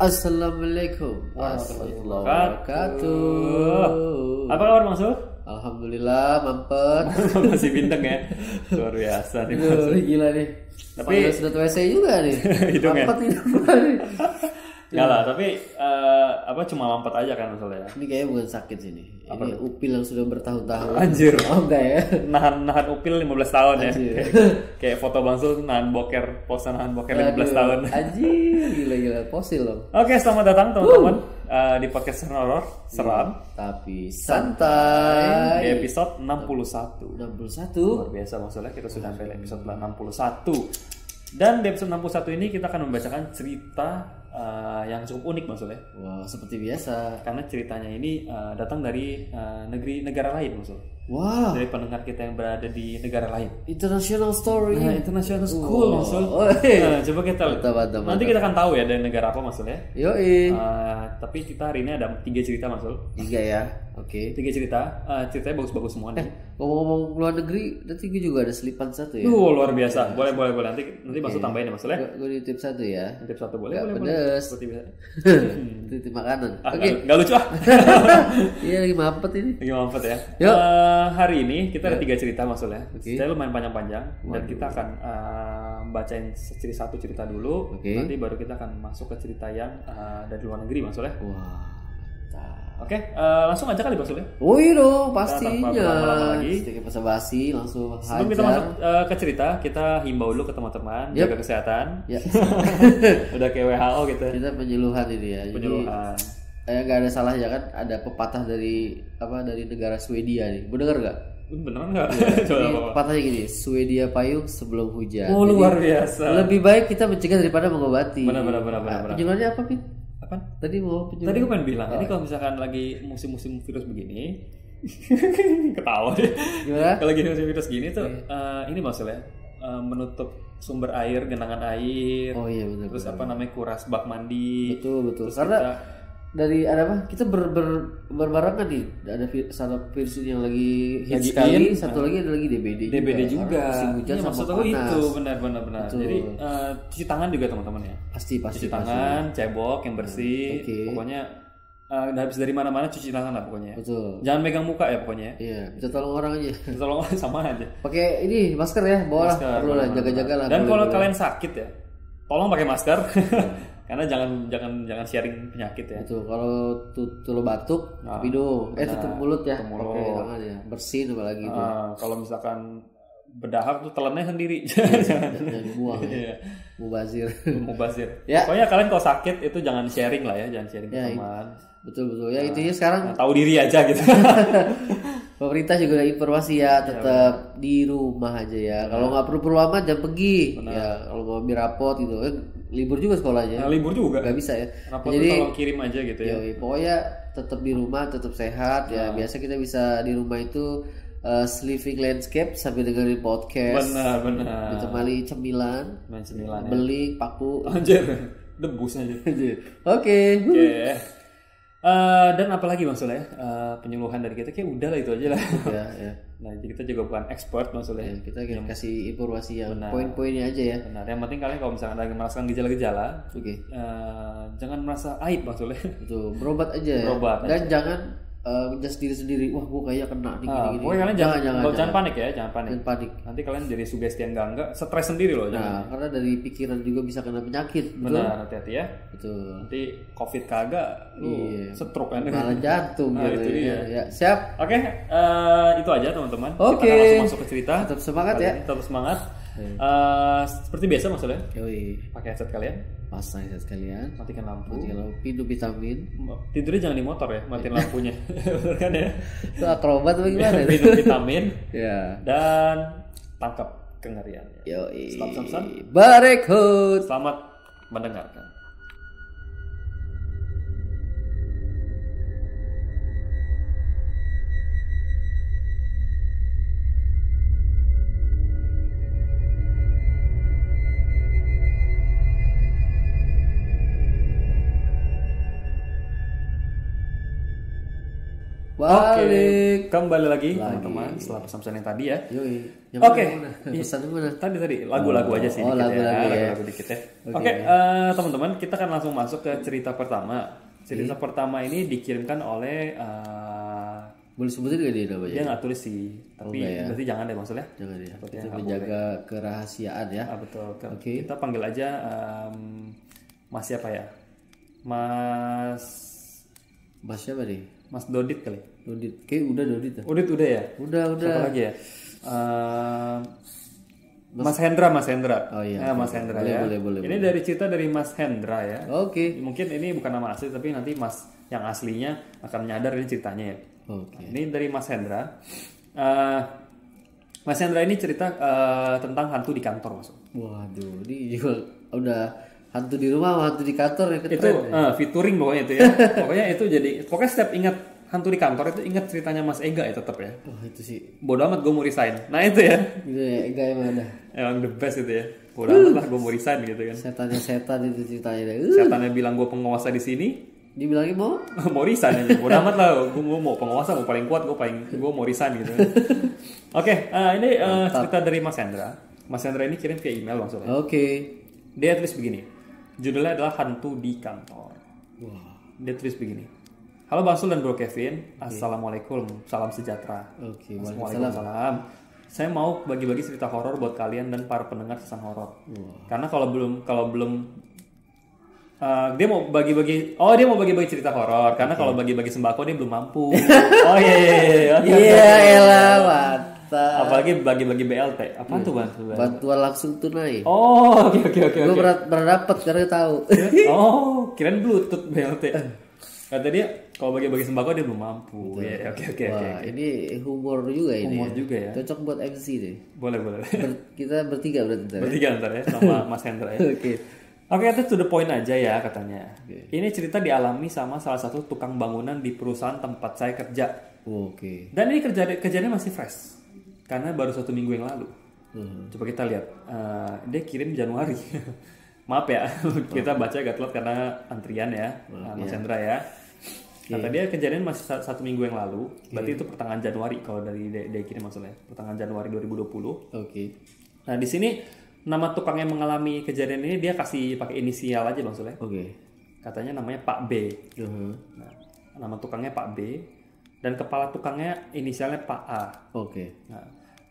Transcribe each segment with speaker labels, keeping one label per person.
Speaker 1: Assalamualaikum warahmatullahi wabarakatuh.
Speaker 2: Apa kabar Bang Sul?
Speaker 1: Alhamdulillah mampet.
Speaker 2: Masih bintang ya. Luar biasa nih Bang Sul.
Speaker 1: Gila nih.
Speaker 2: Tapi
Speaker 1: sudah WC juga nih.
Speaker 2: Hidungnya.
Speaker 1: Mampet nih.
Speaker 2: Enggak lah, tapi cuma mampet aja kan maksudnya.
Speaker 1: Ini kayaknya bukan sakit sih nih. Ini upil yang sudah bertahun-tahun.
Speaker 2: Anjir.
Speaker 1: Oh enggak ya.
Speaker 2: Nahan upil 15 tahun ya.
Speaker 1: Anjir.
Speaker 2: Kayak foto Bang Sul nahan boker 15 tahun.
Speaker 1: Anjir, gila fosil loh.
Speaker 2: Oke, selamat datang teman-teman di podcast Horror Seram
Speaker 1: Tapi santai.
Speaker 2: di episode 61.
Speaker 1: 61.
Speaker 2: Luar biasa maksudnya kita sudah sampai episode 61. Dan di episode 61 ini kita akan membacakan cerita yang cukup unik maksudnya.
Speaker 1: Wah, seperti biasa.
Speaker 2: Karena ceritanya ini datang dari negara lain maksudnya.
Speaker 1: Wah.
Speaker 2: Dari pendengar kita yang berada di negara lain.
Speaker 1: International story.
Speaker 2: International school maksud. Coba kita lihat. Nanti kita akan tahu ya dari negara apa maksudnya.
Speaker 1: Yoi.
Speaker 2: Tapi kita hari ini ada 3 cerita maksud.
Speaker 1: 3 ya. Oke.
Speaker 2: 3 cerita. Ceritanya bagus-bagus semua nih.
Speaker 1: Ngomong-ngomong luar negeri, nanti gue juga ada selipan 1 ya.
Speaker 2: Luar biasa. Boleh. Nanti maksud tambahin ya maksudnya.
Speaker 1: Gue nitip 1 ya.
Speaker 2: Nitip 1 boleh.
Speaker 1: Pedes.
Speaker 2: Seperti biasa.
Speaker 1: Nitip makanan.
Speaker 2: Oke. Gak lucu ah.
Speaker 1: Iya lagi mampet ini.
Speaker 2: Lagi mampet ya.
Speaker 1: Yuk.
Speaker 2: Hari ini kita ada 3 cerita maksudnya.
Speaker 1: Okay.
Speaker 2: Saya lumayan panjang-panjang dan kita akan bacain satu cerita dulu.
Speaker 1: Okay.
Speaker 2: Nanti baru kita akan masuk ke cerita yang dari luar negeri maksudnya.
Speaker 1: Wah.
Speaker 2: Oke, langsung aja kali maksudnya.
Speaker 1: Oh iya dong, pastinya.
Speaker 2: Lama-lama lagi.
Speaker 1: Sedikit basa-basi langsung hajar.
Speaker 2: Sebelum kita masuk ke cerita, kita himbau dulu ke teman-teman jaga kesehatan.
Speaker 1: Ya.
Speaker 2: Udah kayak WHO gitu.
Speaker 1: Kita penyuluhan ini ya.
Speaker 2: Penyuluhan.
Speaker 1: Nggak ada salahnya kan, ada pepatah dari negara Swedia nih. Bener nggak?
Speaker 2: Beneran nggak?
Speaker 1: Ini pepatahnya gini, Swedia payung sebelum hujan.
Speaker 2: Oh, luar biasa.
Speaker 1: Lebih baik kita mencegah daripada mengobati.
Speaker 2: Benar.
Speaker 1: Penyuluhannya apa, Pin?
Speaker 2: Apa?
Speaker 1: Tadi penyuluhan.
Speaker 2: Tadi gue pengen bilang, ini kalau misalkan lagi musim-musim virus begini, ketawa deh.
Speaker 1: Gimana?
Speaker 2: Kalau lagi musim virus gini tuh, ini maksudnya menutup sumber air, genangan air.
Speaker 1: Oh iya benar.
Speaker 2: Terus kuras bak mandi.
Speaker 1: Betul.
Speaker 2: Terus
Speaker 1: Karena dari ada apa? Kita berbarengan nih. Ada satu virus yang lagi hit sekali, satu lagi ada lagi DBD juga.
Speaker 2: Musim
Speaker 1: hujan sama
Speaker 2: maksud
Speaker 1: panas.
Speaker 2: Itu benar.
Speaker 1: Betul.
Speaker 2: Jadi cuci tangan juga teman-teman ya.
Speaker 1: Pasti.
Speaker 2: Cuci tangan, cebok yang bersih.
Speaker 1: Okay.
Speaker 2: Pokoknya habis dari mana-mana cuci tangan lah pokoknya.
Speaker 1: Betul.
Speaker 2: Jangan megang muka ya pokoknya.
Speaker 1: Iya, bisa tolong orang aja.
Speaker 2: Tolong sama aja.
Speaker 1: Pakai ini masker ya, bawalah. Perlu lah, jaga-jaga lah.
Speaker 2: Dan kalau kalian sakit ya, tolong pakai masker. Karena jangan sharing penyakit ya.
Speaker 1: Betul. Kalau lo batuk, hidung, tutup mulut ya. Pakai tangan ya. Bersin apalagi itu.
Speaker 2: Kalau misalkan berdahak tuh telannya sendiri.
Speaker 1: Jangan buang ya. Mubazir. Ya.
Speaker 2: Pokoknya kalian kalau sakit itu jangan sharing lah ya, jangan sharing ke teman.
Speaker 1: Betul. Ya intinya sekarang
Speaker 2: tahu diri aja gitu.
Speaker 1: Pemerintah juga ada informasi ya, tetap di rumah aja ya. Kalau nggak perlu amat jangan pergi. Ya kalau mau ambil rapot gitu, libur juga sekolahnya.
Speaker 2: Libur juga.
Speaker 1: Nggak bisa ya.
Speaker 2: Rapot jadi tolong kirim aja gitu ya.
Speaker 1: Pokoknya tetap di rumah, tetap sehat ya. Biasa kita bisa di rumah itu living landscape sambil dengerin podcast.
Speaker 2: Benar.
Speaker 1: Ditemani cemilan. Beli paku.
Speaker 2: Anjir, debus aja.
Speaker 1: Oke.
Speaker 2: Dan apalagi maksudnya penyuluhan dari kita kayak udah lah itu aja lah.
Speaker 1: Ya.
Speaker 2: Nah kita juga bukan expert maksudnya.
Speaker 1: Kita kasih informasi yang poin-poinnya aja ya.
Speaker 2: Benar. Yang penting kalian kalau misalkan lagi merasakan gejala-gejala, jangan merasa aib maksudnya. Itu
Speaker 1: berobat aja. Dan jangan ngejudge diri sendiri. Wah gue kayaknya kena nih gini-gini.
Speaker 2: Pokoknya kalian jangan panik ya, jangan panik.
Speaker 1: Nanti
Speaker 2: kalian jadi sugesti yang enggak, stres sendiri loh.
Speaker 1: Karena dari pikiran juga bisa kena penyakit.
Speaker 2: Benar, hati-hati ya.
Speaker 1: Betul.
Speaker 2: Nanti COVID kagak, stroke kan.
Speaker 1: Malah jantung gitu ya. Siap.
Speaker 2: Oke, itu aja teman-teman.
Speaker 1: Oke.
Speaker 2: Kita langsung masuk ke cerita.
Speaker 1: Tetap semangat ya.
Speaker 2: Tetap semangat. Seperti biasa maksudnya. Pakai headset kalian.
Speaker 1: Pasang headset kalian.
Speaker 2: Matikan lampu.
Speaker 1: Minum vitamin.
Speaker 2: Tidurnya jangan di motor ya, matiin lampunya. Benar kan ya?
Speaker 1: Itu akrobat atau gimana?
Speaker 2: Minum vitamin.
Speaker 1: Ya.
Speaker 2: Dan tangkap kengeriannya.
Speaker 1: Selamat Barekut.
Speaker 2: Selamat mendengarkan.
Speaker 1: Balik.
Speaker 2: Kembali lagi teman-teman setelah pesan-pesan yang tadi ya.
Speaker 1: Yoi.
Speaker 2: Oke.
Speaker 1: Pesan mana?
Speaker 2: Tadi lagu-lagu aja sih dikit
Speaker 1: lagu-lagu ya.
Speaker 2: Lagu-lagu dikit ya. Oke, teman-teman, kita akan langsung masuk ke cerita pertama. Cerita pertama ini dikirimkan oleh
Speaker 1: Boleh sebutin gak dia namanya?
Speaker 2: dia nggak tulis sih, tapi
Speaker 1: ya.
Speaker 2: berarti jangan deh maksudnya.
Speaker 1: Jangan ya.
Speaker 2: Takutnya
Speaker 1: Kita
Speaker 2: nggak
Speaker 1: menjaga kerahasiaan ya.
Speaker 2: Betul.
Speaker 1: Oke.
Speaker 2: Kita panggil aja Mas siapa ya? Mas
Speaker 1: siapa nih?
Speaker 2: Mas Dodit kali.
Speaker 1: Dodit. Kayak udah Dodit.
Speaker 2: Udah ya?
Speaker 1: Udah.
Speaker 2: Siapa lagi ya? Mas Hendra.
Speaker 1: Oh iya.
Speaker 2: Mas Hendra ya.
Speaker 1: Boleh.
Speaker 2: Ini dari cerita dari Mas Hendra ya.
Speaker 1: Oke.
Speaker 2: Mungkin ini bukan nama asli, tapi nanti Mas yang aslinya akan menyadar ini ceritanya ya.
Speaker 1: Oke.
Speaker 2: Ini dari Mas Hendra. Mas Hendra ini cerita tentang hantu di kantor, Mas.
Speaker 1: Waduh, ini juga udah hantu di rumah sama hantu di kantor ya
Speaker 2: Itu featuring pokoknya itu ya. Pokoknya setiap ingat hantu di kantor itu ingat ceritanya Mas Ega ya tetap ya.
Speaker 1: Oh, itu sih.
Speaker 2: Bodoh amat gue mau resign. Nah itu ya.
Speaker 1: Gitu ya, Ega emang ada.
Speaker 2: Emang the best itu ya. Bodoh amat lah gue mau resign gitu kan.
Speaker 1: Setan itu ceritanya.
Speaker 2: Setannya bilang gue penguasa di sini.
Speaker 1: Dibilangin mau?
Speaker 2: Mau resign aja. Bodoh amat lah. Gue mau penguasa, mau paling kuat, gue mau resign gitu. Oke, ini cerita dari Mas Hendra. Mas Hendra ini kirim via email maksudnya.
Speaker 1: Oke.
Speaker 2: Dia tulis begini. Judulnya adalah Hantu di Kantor.
Speaker 1: Wah.
Speaker 2: Dia tulis begini. Halo Bang Sul dan Bro Kevin. Assalamualaikum. Salam sejahtera.
Speaker 1: Oke.
Speaker 2: Waalaikumsalam. Saya mau bagi-bagi cerita horor buat kalian dan para pendengar kesan horor. Karena kalau belum dia mau bagi-bagi cerita horor karena kalau bagi-bagi sembako dia belum mampu. Oh iya.
Speaker 1: Iya, elah, mantap.
Speaker 2: Apalagi bagi-bagi BLT. Apa tuh Bang?
Speaker 1: Bantuan langsung tunai.
Speaker 2: Oh, oke.
Speaker 1: Gue pernah dapet karena tahu.
Speaker 2: Oh, kirain Bluetooth BLT. Kata dia kalau bagi-bagi sembako dia belum mampu. Iya, oke.
Speaker 1: Wah, ini humor juga ini.
Speaker 2: Humor juga ya.
Speaker 1: Cocok buat MC deh.
Speaker 2: Boleh.
Speaker 1: Kita bertiga berarti ntar.
Speaker 2: Bertiga ntar ya sama Mas Hendra ya. Oke, itu to the point aja ya katanya. Ini cerita dialami sama salah satu tukang bangunan di perusahaan tempat saya kerja.
Speaker 1: Oke.
Speaker 2: Dan ini kerjaannya masih fresh. Karena baru 1 minggu yang lalu. Coba kita lihat. Dia kirim Januari. Maaf ya, kita baca agak telat karena antrian ya, Mas Hendra ya. Kata dia kejadian masih 1 minggu yang lalu. Berarti itu pertengahan Januari kalau dari dia kirim maksudnya. Pertengahan Januari 2020.
Speaker 1: Oke.
Speaker 2: Nah di sini nama tukang yang mengalami kejadian ini dia kasih pakai inisial aja Bang Sule.
Speaker 1: Oke.
Speaker 2: Katanya namanya Pak B. Nah, nama tukangnya Pak B dan kepala tukangnya inisialnya Pak A.
Speaker 1: Oke.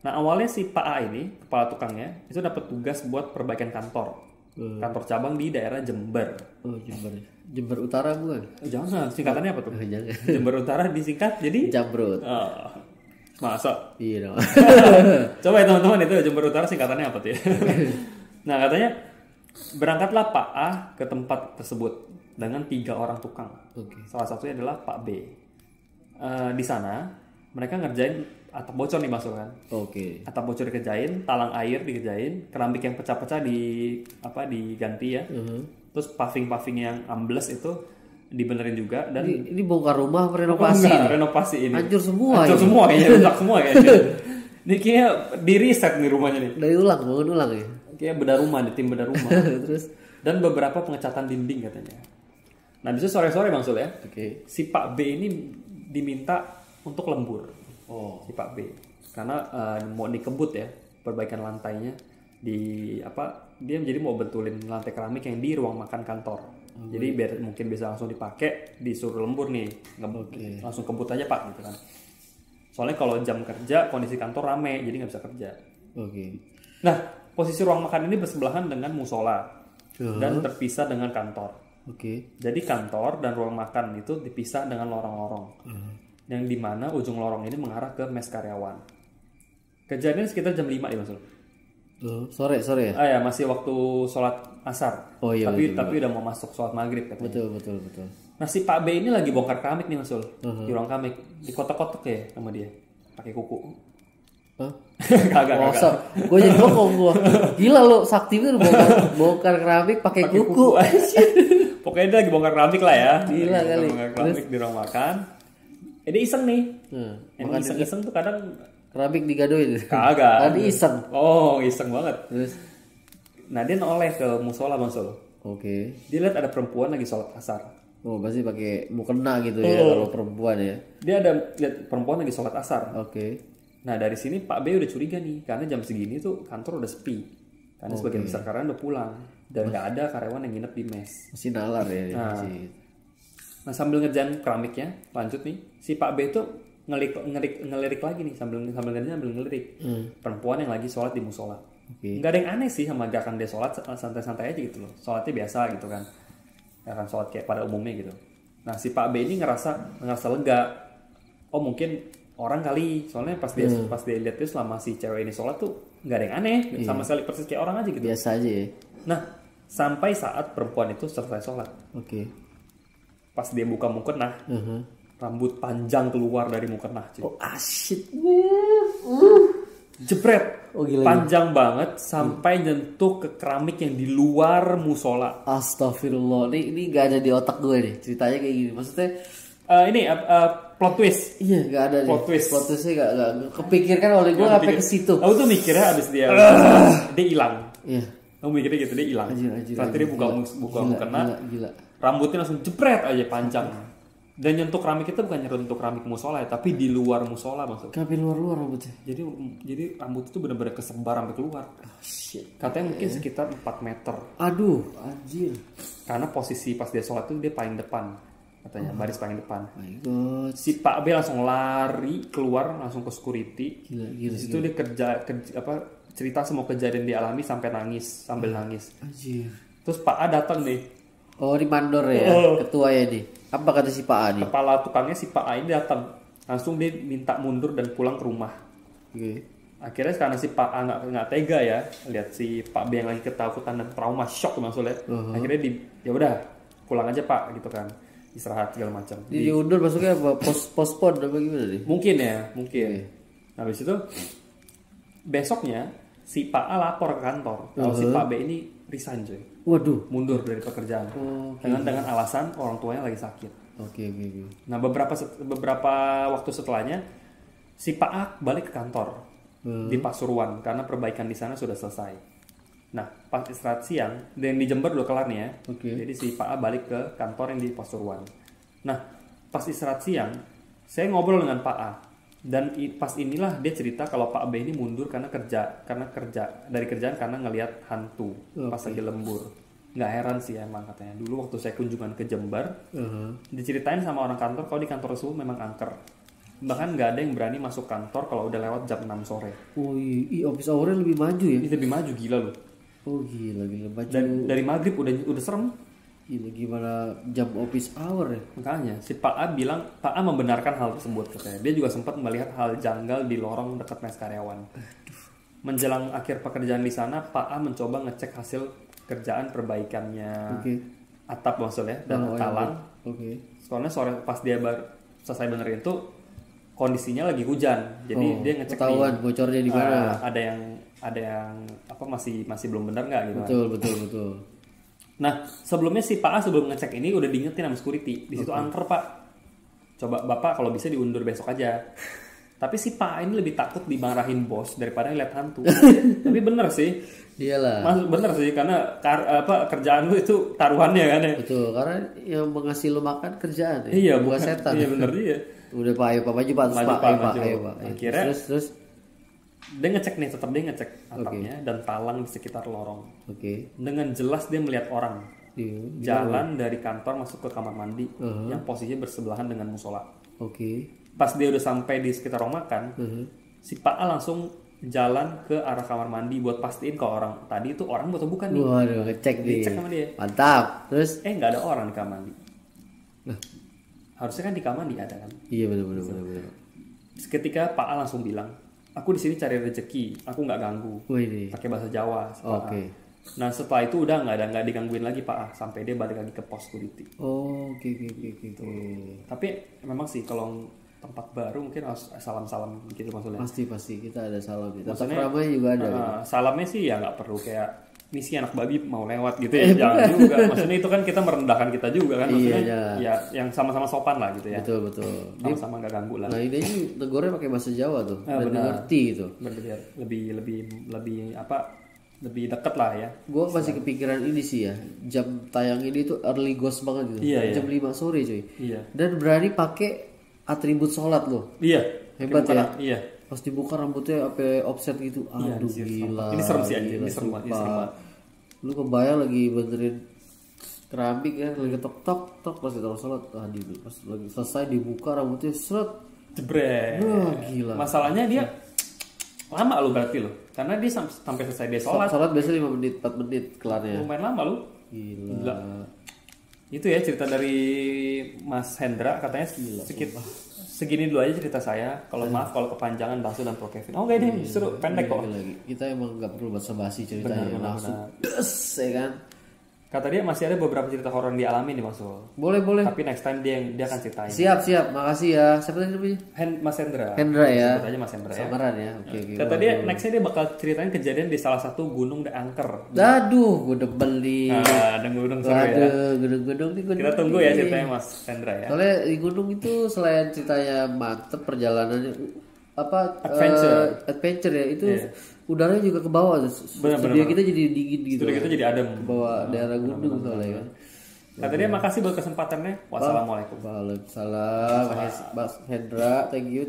Speaker 2: Nah awalnya si Pak A ini kepala tukangnya itu dapat tugas buat perbaikan kantor. Kantor cabang di daerah Jember.
Speaker 1: Oh Jember Utara bukan?
Speaker 2: Jangan, singkatannya apa tuh?
Speaker 1: Jangan.
Speaker 2: Jember Utara disingkat jadi
Speaker 1: Jambrut.
Speaker 2: Masa?
Speaker 1: Iya dong.
Speaker 2: Coba ya teman-teman itu Jember Utara singkatannya apa tuh ya? Nah katanya berangkatlah Pak A ke tempat tersebut dengan 3 orang tukang. Salah satunya adalah Pak B. Di sana mereka ngerjain atap bocor nih masuk kan? Atap bocor dikerjain, talang air dikerjain, keramik yang pecah-pecah diganti ya. Terus paving yang ambles itu dibenerin juga dan
Speaker 1: ini bongkar rumah renovasi.
Speaker 2: Renovasi ini.
Speaker 1: Hancur semua
Speaker 2: kayaknya, rusak semua kayaknya. Ini kayaknya di reset nih rumahnya nih.
Speaker 1: Dari bangun ulang ya.
Speaker 2: Kayak bedah rumah, tim bedah rumah.
Speaker 1: Terus
Speaker 2: dan beberapa pengecatan dinding katanya. Nah, bisa sore-sore Bang Sul ya. Si Pak B ini diminta untuk lembur. Si Pak B. Karena mau dikebut ya, perbaikan lantainya dia jadi mau betulin lantai keramik yang di ruang makan kantor. Jadi biar mungkin bisa langsung dipakai, disuruh lembur nih, langsung kebut aja Pak gitu kan. Soalnya kalau jam kerja kondisi kantor rame, jadi nggak bisa kerja. Nah posisi ruang makan ini bersebelahan dengan musola dan terpisah dengan kantor. Jadi kantor dan ruang makan itu dipisah dengan lorong-lorong, yang dimana ujung lorong ini mengarah ke mes karyawan. Kejadian sekitar jam 5 ya Mas.
Speaker 1: Sore ya?
Speaker 2: Ya masih waktu sholat asar. Tapi udah mau masuk sholat maghrib katanya.
Speaker 1: Betul.
Speaker 2: Nah si Pak B ini lagi bongkar keramik nih Mas Sul. Di ruang keramik. Dikotok-kotok ya sama dia. Pakai kuku. Kagak.
Speaker 1: Gue jadi bokong gue. Gila lo sakti itu bongkar keramik pakai kuku.
Speaker 2: Pokoknya dia lagi bongkar keramik lah ya.
Speaker 1: Gila kali.
Speaker 2: Bongkar keramik di ruang makan. Dia iseng nih. Emang iseng-iseng tuh kadang
Speaker 1: keramik digadoin.
Speaker 2: Kagak.
Speaker 1: Tadi iseng.
Speaker 2: Oh, iseng banget.
Speaker 1: Terus
Speaker 2: nah dia noleh ke musola Bang Sul.
Speaker 1: Oke.
Speaker 2: Dia lihat ada perempuan lagi sholat asar.
Speaker 1: Oh, pasti pakai mukena gitu ya kalau perempuan ya.
Speaker 2: Dia ada lihat perempuan lagi sholat asar.
Speaker 1: Oke.
Speaker 2: Nah dari sini Pak B udah curiga nih, karena jam segini tuh kantor udah sepi, karena sebagian besar karyawan udah pulang dan nggak ada karyawan yang nginep di mes.
Speaker 1: Masih nalar ya.
Speaker 2: Nah sambil ngerjain keramiknya, lanjut nih, si Pak B tuh ngelirik lagi nih sambil ngerjain sambil ngelirik perempuan yang lagi sholat di musola. Nggak ada yang aneh sih sama gerakan dia sholat, santai-santai aja gitu loh, sholatnya biasa gitu kan, gerakan sholat kayak pada umumnya gitu. Nah si Pak B ini ngerasa lega, oh mungkin orang kali, soalnya pas dia lihat tuh selama si cewek ini sholat tuh nggak ada yang aneh, sama sekali persis kayak orang aja gitu.
Speaker 1: Biasa aja ya.
Speaker 2: Nah sampai saat perempuan itu selesai sholat. Pas dia buka mukena, rambut panjang keluar dari mukena.
Speaker 1: Oh asyik.
Speaker 2: Jebret.
Speaker 1: Oh, gila,
Speaker 2: panjang banget sampai nyentuh ke keramik yang di luar musola.
Speaker 1: Astagfirullah. Ini gak ada di otak gue nih. Ceritanya kayak gini. Maksudnya
Speaker 2: plot twist.
Speaker 1: Iya, gak ada
Speaker 2: plot twist.
Speaker 1: Plot twistnya gak kepikirkan oleh gue sampai ke situ.
Speaker 2: Aku tuh mikirnya abis dia hilang.
Speaker 1: Iya.
Speaker 2: Aku mikirnya gitu, dia hilang. Nanti dia buka mukena.
Speaker 1: Gila.
Speaker 2: Rambutnya langsung jepret aja panjang. Dan nyentuh keramik itu bukan nyentuh keramik musola ya, tapi di luar musola maksudnya.
Speaker 1: Tapi luar rambutnya.
Speaker 2: Jadi rambut itu benar-benar kesebar sampai keluar.
Speaker 1: Shit.
Speaker 2: Katanya mungkin sekitar 4 meter.
Speaker 1: Aduh, anjir.
Speaker 2: Karena posisi pas dia sholat itu dia paling depan. Katanya baris paling depan.
Speaker 1: My God.
Speaker 2: Si Pak B langsung lari keluar langsung ke security.
Speaker 1: Gila.
Speaker 2: Di situ dia cerita semua kejadian dialami sampai sambil nangis.
Speaker 1: Anjir.
Speaker 2: Terus Pak A datang nih.
Speaker 1: Oh, di mandor ya, ketua ya nih. Apa kata si Pak A nih?
Speaker 2: Kepala tukangnya si Pak A ini datang. Langsung dia minta mundur dan pulang ke rumah. Akhirnya karena si Pak A nggak tega ya, lihat si Pak B yang lagi ketakutan dan trauma, shock maksudnya. Akhirnya ya udah pulang aja Pak gitu kan, istirahat segala macam.
Speaker 1: Diundur masuknya apa? Postpone apa gimana nih?
Speaker 2: Mungkin. Nah, habis itu besoknya si Pak A lapor ke kantor kalau si Pak B ini resign coy.
Speaker 1: Waduh,
Speaker 2: mundur dari pekerjaan. Dengan alasan orang tuanya lagi sakit.
Speaker 1: Oke.
Speaker 2: Nah, beberapa waktu setelahnya si Pak A balik ke kantor di Pasuruan karena perbaikan di sana sudah selesai. Nah, pas istirahat siang dan di Jember udah kelar nih ya. Jadi si Pak A balik ke kantor yang di Pasuruan. Nah, pas istirahat siang saya ngobrol dengan Pak A. Dan pas inilah dia cerita kalau Pak B ini mundur karena kerja dari kerjaan karena ngelihat hantu pas lagi lembur. Nggak heran sih emang katanya. Dulu waktu saya kunjungan ke Jember, diceritain sama orang kantor kalau di kantor tersebut memang angker. Bahkan nggak ada yang berani masuk kantor kalau udah lewat jam 6 sore.
Speaker 1: Oh iya, office hour-nya lebih maju ya?
Speaker 2: Lebih maju, gila loh.
Speaker 1: Oh gila maju.
Speaker 2: Dan dari maghrib udah serem.
Speaker 1: Gila, gimana jam office hour ya?
Speaker 2: Makanya si Pak A membenarkan hal tersebut katanya. Dia juga sempat melihat hal janggal di lorong dekat mes karyawan. Menjelang akhir pekerjaan di sana, Pak A mencoba ngecek hasil kerjaan perbaikannya atap maksudnya dan talang. Soalnya sore pas dia selesai benerin itu kondisinya lagi hujan. Jadi dia ngecek
Speaker 1: ketahuan bocornya di mana.
Speaker 2: Ada yang apa masih belum benar nggak gitu.
Speaker 1: Betul.
Speaker 2: Nah, sebelumnya si Pak A sebelum ngecek ini udah diingetin sama security. Di situ angker, Pak. Coba Bapak kalau bisa diundur besok aja. Tapi si Pak A ini lebih takut dimarahin bos daripada ngeliat hantu. Tapi bener sih.
Speaker 1: Iyalah.
Speaker 2: Bener sih karena kerjaan lu itu taruhannya kan ya.
Speaker 1: Betul, karena yang mengasih lu makan kerjaan ya.
Speaker 2: Iya,
Speaker 1: bukan setan.
Speaker 2: Iya bener dia.
Speaker 1: Udah Pak, ayo Pak.
Speaker 2: Akhirnya
Speaker 1: terus
Speaker 2: dia tetap dia ngecek atapnya dan talang di sekitar lorong. Dengan jelas dia melihat orang jalan dari kantor masuk ke kamar mandi yang posisinya bersebelahan dengan musola. Pas dia udah sampai di sekitar ruang makan, si Pak A langsung jalan ke arah kamar mandi buat pastiin kalau orang tadi itu orang atau bukan nih.
Speaker 1: Waduh, ngecek
Speaker 2: sama dia.
Speaker 1: Mantap. Terus
Speaker 2: nggak ada orang di kamar mandi. Harusnya kan di kamar mandi ada kan?
Speaker 1: Iya benar.
Speaker 2: Seketika Pak A langsung bilang, aku di sini cari rezeki, aku nggak ganggu. Pakai bahasa Jawa. Nah setelah itu udah nggak digangguin lagi Pak A sampai dia balik lagi ke pos security.
Speaker 1: Gitu.
Speaker 2: Tapi memang sih kalau tempat baru mungkin harus salam gitu maksudnya.
Speaker 1: Pasti kita ada salam. Maksudnya ramai juga ada.
Speaker 2: Salamnya sih ya nggak perlu kayak misi anak babi mau lewat gitu ya. Jangan juga. Maksudnya itu kan kita merendahkan kita juga kan. Maksudnya ya yang sama-sama sopan lah gitu ya.
Speaker 1: Betul.
Speaker 2: Sama-sama nggak ganggu lah.
Speaker 1: Nah ini negornya pakai bahasa Jawa tuh. Dan ngerti gitu.
Speaker 2: Lebih lebih dekat lah ya.
Speaker 1: Gue masih kepikiran ini sih ya, jam tayang ini tuh early ghost banget gitu.
Speaker 2: Iya,
Speaker 1: jam 5 sore cuy.
Speaker 2: Iya.
Speaker 1: Dan berani pakai atribut sholat loh.
Speaker 2: Iya.
Speaker 1: Hebat ya.
Speaker 2: Iya.
Speaker 1: Pas dibuka rambutnya apa offset gitu. Aduh gila.
Speaker 2: Ini serem sih anjir, ini serem banget.
Speaker 1: Lu kebayang lagi benerin keramik ya, lagi tok pas kita sholat tadi pas lagi selesai dibuka rambutnya seret.
Speaker 2: Jebret.
Speaker 1: Wah gila.
Speaker 2: Masalahnya dia lama lu berarti lo, karena dia sampai selesai dia sholat.
Speaker 1: Sholat biasanya 5 menit, 4 menit kelarnya.
Speaker 2: Lumayan lama lu.
Speaker 1: Gila.
Speaker 2: Itu ya cerita dari Mas Hendra, katanya sekitar segini dulu aja cerita saya. Kalau maaf kalau kepanjangan Basu dan Pro Kevin. Oh enggak deh, seru pendek kok.
Speaker 1: Lagi. Kita emang nggak perlu basa-basi ceritanya, langsung des ya kan.
Speaker 2: Kata dia masih ada beberapa cerita horor yang dialami nih Mas Ul.
Speaker 1: Boleh.
Speaker 2: Tapi next time dia akan ceritain.
Speaker 1: Siap. Makasih ya. Siapa tadi namanya?
Speaker 2: Mas Hendra.
Speaker 1: Hendra ya.
Speaker 2: Sebut aja Mas Hendra ya.
Speaker 1: Samaran ya. Oke.
Speaker 2: Kata dia nextnya dia bakal ceritain kejadian di salah satu gunung di Angker.
Speaker 1: Aduh, gue demen nih.
Speaker 2: Ada gunung seru ya.
Speaker 1: Gunung nih.
Speaker 2: Kita tunggu ya ceritanya Mas Hendra ya.
Speaker 1: Soalnya di gunung itu selain ceritanya mantep perjalanannya adventure ya itu udaranya juga ke bawah. Studio kita jadi dingin gitu.
Speaker 2: Studio kita jadi adem.
Speaker 1: Ke bawah daerah gunung soalnya kan.
Speaker 2: Kata dia makasih buat kesempatannya. Wassalamualaikum.
Speaker 1: Waalaikumsalam. Mas Hendra, thank you.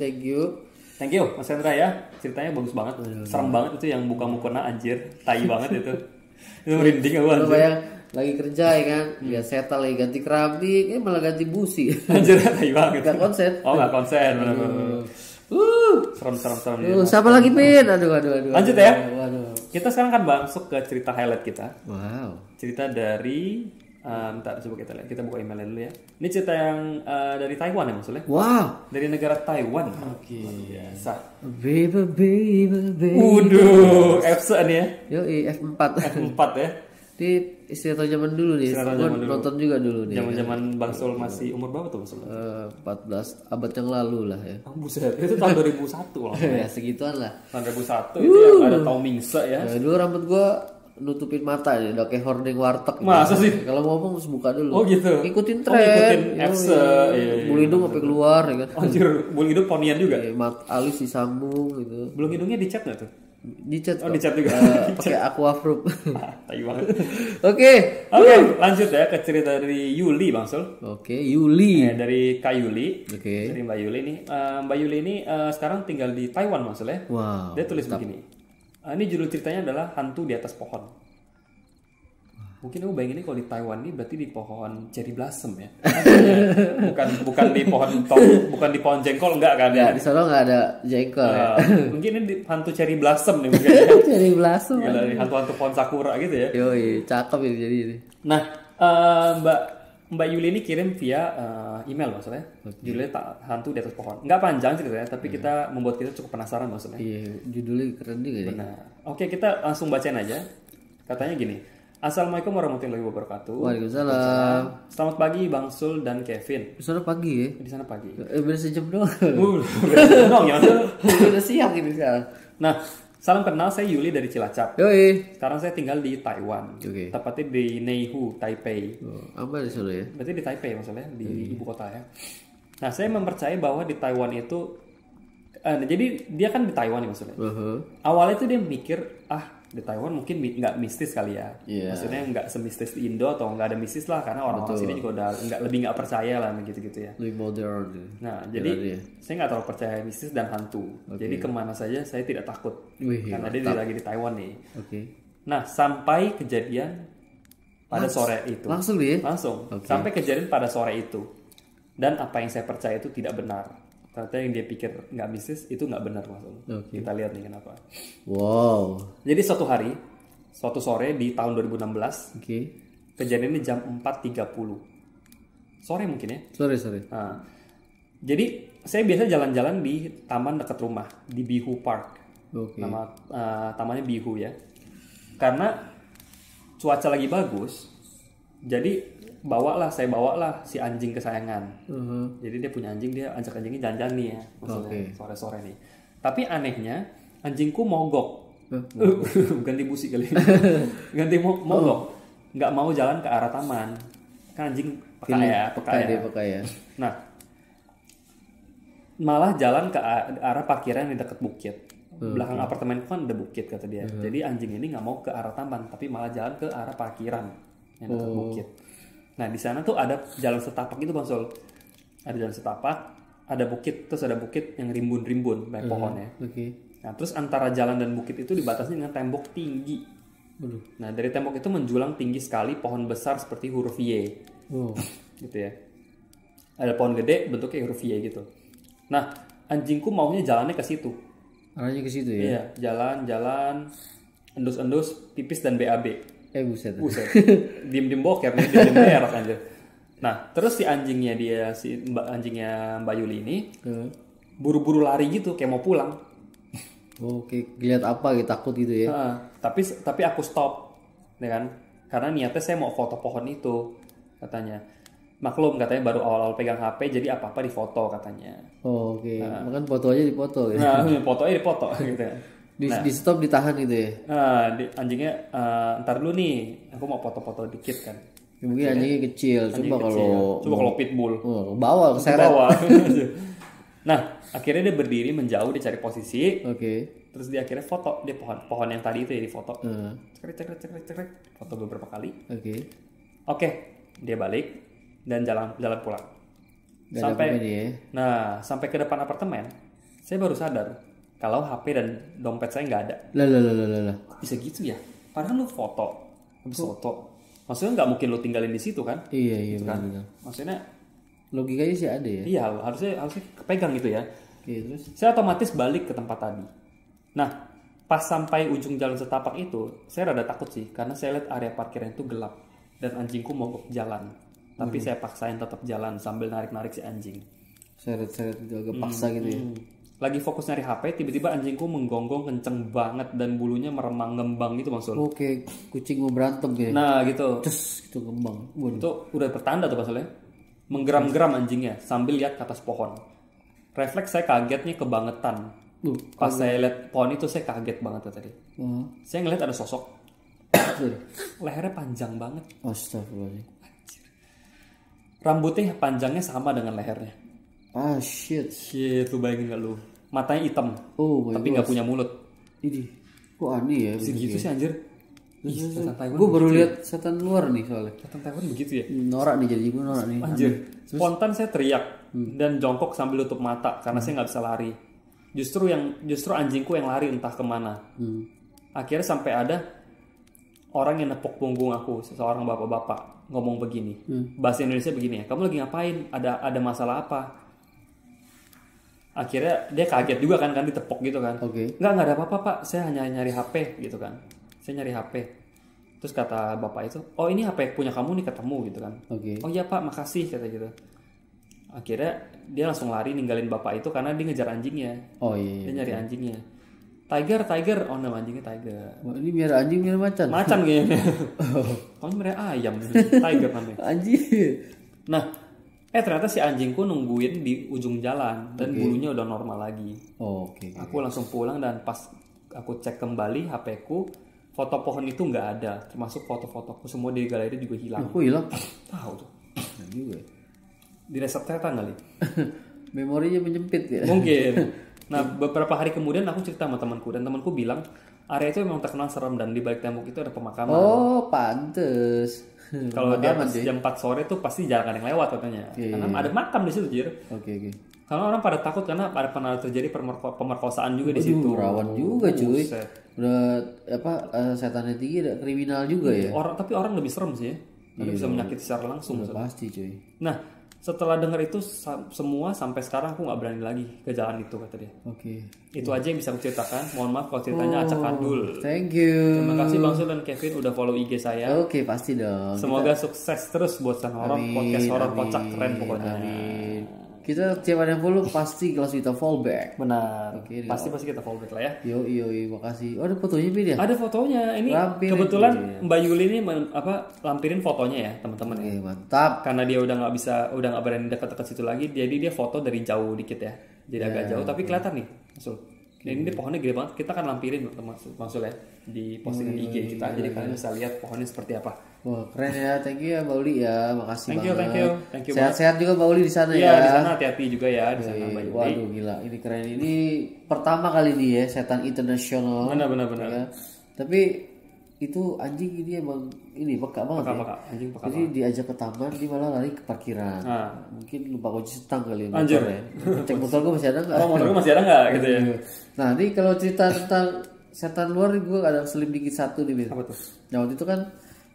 Speaker 2: Thank you Mas Hendra ya. Ceritanya bagus banget. Serem banget itu yang buka mukena anjir. Tai banget itu. Itu merinding aku anjir.
Speaker 1: Bayang lagi kerja ya kan. Lihat setal lagi ganti keramik, malah ganti busi.
Speaker 2: Anjir tai banget.
Speaker 1: Enggak konsen.
Speaker 2: Oh, enggak konsen. Serem.
Speaker 1: Siapa lagi Pin? Aduh.
Speaker 2: Lanjut ya.
Speaker 1: Waduh.
Speaker 2: Kita sekarang kan masuk ke cerita highlight kita.
Speaker 1: Wow.
Speaker 2: Cerita dari bentar coba kita lihat. Kita buka emailnya dulu ya. Ini cerita yang dari Taiwan ya maksudnya.
Speaker 1: Wow.
Speaker 2: Dari negara Taiwan.
Speaker 1: Oke.
Speaker 2: Biasa.
Speaker 1: Baby.
Speaker 2: Waduh, F nih ya.
Speaker 1: Yoi, F4.
Speaker 2: F4 ya.
Speaker 1: Di istilah zaman dulu nih. Nonton juga dulu nih.
Speaker 2: Zaman-zaman Bang Sol masih umur berapa tuh Bang Sol?
Speaker 1: 14 abad yang lalu lah ya.
Speaker 2: Oh, buset. Itu tahun 2001 loh.
Speaker 1: Ya segituan lah.
Speaker 2: Tahun 2001 itu yang ada Tau Mingse ya.
Speaker 1: Dulu rambut gua nutupin mata nih, udah kayak hordeng warteg.
Speaker 2: Masa sih?
Speaker 1: Kalau ngomong harus buka dulu.
Speaker 2: Oh gitu.
Speaker 1: Ikutin tren.
Speaker 2: Ikutin FC.
Speaker 1: Bulu hidung sampai keluar ya kan.
Speaker 2: Anjir, bulu hidung ponian juga.
Speaker 1: Alis disambung gitu.
Speaker 2: Bulu hidungnya dicat enggak tuh?
Speaker 1: Dicat.
Speaker 2: Oh, dicat juga.
Speaker 1: Pakai aquafruit.
Speaker 2: Tai banget.
Speaker 1: Oke,
Speaker 2: lanjut ya ke cerita dari Yuli Bang Sul.
Speaker 1: Oke, Yuli.
Speaker 2: Dari Kak Yuli.
Speaker 1: Oke.
Speaker 2: Dari Mbak Yuli nih. Mbak Yuli ini sekarang tinggal di Taiwan Bang Sul ya.
Speaker 1: Wow.
Speaker 2: Dia tulis begini. Ini judul ceritanya adalah Hantu di Atas Pohon. Mungkin aku bayanginnya kalau di Taiwan ini berarti di pohon cherry blossom ya. bukan di pohon bukan di pohon jengkol enggak kan?
Speaker 1: Ya, di sana enggak ada jengkol.
Speaker 2: Mungkin ini di hantu cherry blossom nih mungkin.
Speaker 1: Cherry blossom.
Speaker 2: Dari hantu-hantu pohon sakura gitu ya.
Speaker 1: Yoi, cakep ini jadi ini.
Speaker 2: Nah, Mbak Yuli ini kirim via email maksudnya. Judulnya Hantu di Atas Pohon. Enggak panjang ceritanya, tapi kita membuat kita cukup penasaran maksudnya.
Speaker 1: Iya, judulnya keren juga nih.
Speaker 2: Benar. Oke, kita langsung bacain aja. Katanya gini. Assalamualaikum warahmatullahi wabarakatuh.
Speaker 1: Waalaikumsalam.
Speaker 2: Selamat pagi Bang Sul dan Kevin.
Speaker 1: Di sana pagi ya?
Speaker 2: Di sana pagi.
Speaker 1: Bener sejam doang.
Speaker 2: Dong ya.
Speaker 1: Udah siang ini sekarang.
Speaker 2: Nah, salam kenal, saya Yuli dari Cilacap.
Speaker 1: Yoi.
Speaker 2: Sekarang saya tinggal di Taiwan.
Speaker 1: Oke.
Speaker 2: Tepatnya di Neihu, Taipei.
Speaker 1: Apa di sana ya?
Speaker 2: Berarti di Taipei maksudnya, di ibu kota ya. Nah, saya mempercayai bahwa di Taiwan itu jadi dia kan di Taiwan ya maksudnya. Awalnya itu dia mikir, di Taiwan mungkin nggak mistis kali ya. Maksudnya nggak semistis di Indo atau nggak ada mistis lah, karena orang-orang sini juga udah lebih nggak percaya lah gitu-gitu ya.
Speaker 1: Lebih modern.
Speaker 2: Nah, jadi saya nggak terlalu percaya mistis dan hantu. Jadi kemana saja saya tidak takut. Karena dia lagi di Taiwan nih. Nah, sampai kejadian pada sore itu.
Speaker 1: Langsung nih?
Speaker 2: Langsung. Sampai kejadian pada sore itu. Dan apa yang saya percaya itu tidak benar. Ternyata yang dia pikir nggak mistis itu nggak benar maksudnya. Kita lihat nih kenapa.
Speaker 1: Wow.
Speaker 2: Jadi suatu sore di tahun 2016. Kejadian ini jam 4.30. Sore mungkin ya?
Speaker 1: Sore.
Speaker 2: Nah, jadi saya biasa jalan-jalan di taman dekat rumah di Bihu Park. Nama tamannya Bihu ya. Karena cuaca lagi bagus. Jadi saya bawalah si anjing kesayangan. Jadi dia punya anjing, dia ajak anjingnya jalan-jalan nih ya, maksudnya sore-sore nih. Tapi anehnya anjingku mogok. Ganti busi kali. Ganti mogok. Nggak mau jalan ke arah taman. Kan anjing peka ya. Nah, malah jalan ke arah parkiran di dekat bukit. Belakang apartemenku kan ada bukit kata dia. Jadi anjing ini nggak mau ke arah taman, tapi malah jalan ke arah parkiran yang dekat bukit. Nah di sana tuh ada jalan setapak gitu Bang Sul. Ada jalan setapak, ada bukit, terus ada bukit yang rimbun-rimbun banyak pohon ya. Nah terus antara jalan dan bukit itu dibatasi dengan tembok tinggi. Nah dari tembok itu menjulang tinggi sekali pohon besar seperti huruf Y. Gitu ya. Ada pohon gede bentuknya huruf Y gitu. Nah anjingku maunya jalannya ke situ.
Speaker 1: Arahnya ke situ ya?
Speaker 2: Iya, jalan-jalan, endus-endus, pipis dan BAB.
Speaker 1: Buset.
Speaker 2: Diem-diem boker nih, diem-diem berak anjir. Nah, terus si anjingnya anjingnya Mbak Yuli ini buru-buru lari gitu, kayak mau pulang.
Speaker 1: Oke, lihat apa gitu, takut gitu ya?
Speaker 2: Tapi aku stop, ya kan? Karena niatnya saya mau foto pohon itu, katanya. Maklum katanya baru awal-awal pegang HP, jadi apa-apa difoto katanya.
Speaker 1: Oke. Makan foto aja dipoto gitu.
Speaker 2: Nah, fotonya dipoto gitu.
Speaker 1: Di stop ditahan gitu ya?
Speaker 2: Anjingnya ntar dulu nih, aku mau foto-foto dikit kan.
Speaker 1: Ya, mungkin anjingnya kecil, coba
Speaker 2: kalau pitbull.
Speaker 1: Bawa keseret.
Speaker 2: Nah, akhirnya dia berdiri menjauh, dia cari posisi.
Speaker 1: Terus
Speaker 2: dia akhirnya foto, dia pohon yang tadi itu ya difoto. Cekrek, foto beberapa kali. Oke, dia balik dan jalan pulang. Sampai ke depan apartemen, saya baru sadar kalau HP dan dompet saya nggak ada.
Speaker 1: Lah.
Speaker 2: Bisa gitu ya? Padahal lu foto, maksudnya nggak mungkin lu tinggalin di situ kan?
Speaker 1: Iya
Speaker 2: kan? Maksudnya
Speaker 1: logikanya sih ada ya?
Speaker 2: Iya, harusnya kepegang gitu ya.
Speaker 1: Terus
Speaker 2: saya otomatis balik ke tempat tadi. Nah, pas sampai ujung jalan setapak itu, saya rada takut sih karena saya lihat area parkiran itu gelap dan anjingku mogok jalan. Tapi saya paksain tetap jalan sambil narik-narik si anjing.
Speaker 1: Seret-seret agak paksa gitu ya.
Speaker 2: Lagi fokus nyari HP, tiba-tiba anjingku menggonggong kenceng banget dan bulunya meremang ngembang gitu Bang Sul.
Speaker 1: Oke, kucing mau berantem kayak.
Speaker 2: Nah gitu.
Speaker 1: Terus gitu ngembang.
Speaker 2: Itu udah pertanda tuh Bang Sul ya. Menggeram-geram anjingnya sambil lihat ke atas pohon. Refleks saya kagetnya kebangetan. Pas saya lihat pohon itu saya kaget banget tadi. Saya ngeliat ada sosok. Lehernya panjang banget.
Speaker 1: Astagfirullahaladzim.
Speaker 2: Rambutnya panjangnya sama dengan lehernya.
Speaker 1: Shit,
Speaker 2: lu bayangin gak lu? Matanya hitam, tapi nggak punya mulut.
Speaker 1: Ini, kok aneh ya?
Speaker 2: Segitu sih anjir.
Speaker 1: Gue baru lihat setan luar nih soalnya.
Speaker 2: Setan Taiwan begitu ya?
Speaker 1: Norak nih, jadi gue norak nih.
Speaker 2: Anjir, spontan saya teriak dan jongkok sambil tutup mata karena saya nggak bisa lari. Justru anjingku yang lari entah kemana. Akhirnya sampai ada orang yang nepuk punggung aku, seseorang bapak-bapak ngomong begini, bahasa Indonesia begini ya, kamu lagi ngapain? Ada masalah apa? Akhirnya dia kaget juga kan ditepok gitu kan. Nggak ada apa-apa Pak, saya hanya nyari HP gitu kan. Saya nyari HP. Terus kata bapak itu, oh ini HP punya kamu nih, ketemu gitu kan. Oh iya Pak, makasih kata gitu. Akhirnya dia langsung lari ninggalin bapak itu karena dia ngejar anjingnya. Dia nyari anjingnya. Tiger, oh nama anjingnya Tiger.
Speaker 1: Ini biar anjing biar macan.
Speaker 2: Macan kayaknya. Kamu biar ayam, Tiger namanya.
Speaker 1: Anjing.
Speaker 2: Nah, ternyata si anjingku nungguin di ujung jalan dan bulunya udah normal lagi. Aku langsung pulang dan pas aku cek kembali HP-ku, foto pohon itu nggak ada, termasuk foto-fotoku semua di galeri juga hilang.
Speaker 1: Aku hilang.
Speaker 2: Tahu tuh.
Speaker 1: Juga.
Speaker 2: Di reset setan kali.
Speaker 1: Memorinya menyempit ya.
Speaker 2: Mungkin. Nah, beberapa hari kemudian aku cerita sama temanku dan temanku bilang area itu memang terkenal serem dan di balik tembok itu ada pemakaman.
Speaker 1: Pantes.
Speaker 2: Kalau di atas jam 4 sore tuh pasti jarang ada yang lewat katanya. Karena ada makam di situ, Jir. Karena orang pada takut karena pernah terjadi pemerkosaan juga di situ.
Speaker 1: Rawan juga, cuy. Udah setannya tinggi, ada kriminal juga ya.
Speaker 2: Tapi orang lebih serem sih ya. Karena bisa menyakiti secara langsung.
Speaker 1: Pasti, cuy.
Speaker 2: Nah, setelah dengar itu semua sampai sekarang aku nggak berani lagi ke jalan itu kata dia. Itu aja yang bisa aku ceritakan. Mohon maaf kalau ceritanya acak adul.
Speaker 1: Thank you.
Speaker 2: Terima kasih Bang Sul dan Kevin udah follow IG saya.
Speaker 1: Pasti dong.
Speaker 2: Semoga sukses terus buat San Horor, podcast horor kocak keren pokoknya.
Speaker 1: Kita tiap ada yang follow pasti kelas kita fallback.
Speaker 2: Benar. Pasti kita fallback lah ya.
Speaker 1: Yoi, makasih. Ada fotonya beda.
Speaker 2: Ada fotonya. Ini kebetulan Mbak Yuli ini lampirin fotonya ya teman-teman.
Speaker 1: Mantap.
Speaker 2: Karena dia udah nggak berani dekat-dekat situ lagi, jadi dia foto dari jauh dikit ya. Jadi agak jauh tapi kelihatan nih, Masul. Ini pohonnya gede banget. Kita akan lampirin maksudnya di postingan IG kita. Jadi kalian bisa lihat pohonnya seperti apa.
Speaker 1: Wah keren ya, thank you ya Mbak Uli ya, makasih banget.
Speaker 2: Thank you.
Speaker 1: Sehat-sehat juga Mbak Uli di sana ya.
Speaker 2: Iya di sana hati-hati juga ya di sana Mbak Uli.
Speaker 1: Waduh gila, ini keren. Ini pertama kali nih ya setan internasional.
Speaker 2: Benar.
Speaker 1: Ya. Tapi itu anjing ini emang ini peka banget.
Speaker 2: Peka. Anjing peka.
Speaker 1: Jadi diajak ke taman, dia malah lari ke parkiran. Mungkin lupa kunci stang kali ya.
Speaker 2: Anjir.
Speaker 1: Ya. Cek motor gue masih ada nggak?
Speaker 2: Oh motor gue masih ada nggak gitu ya?
Speaker 1: Nah ini kalau cerita tentang setan luar gue ada selip dikit satu nih.
Speaker 2: Apa tuh?
Speaker 1: Nah waktu itu kan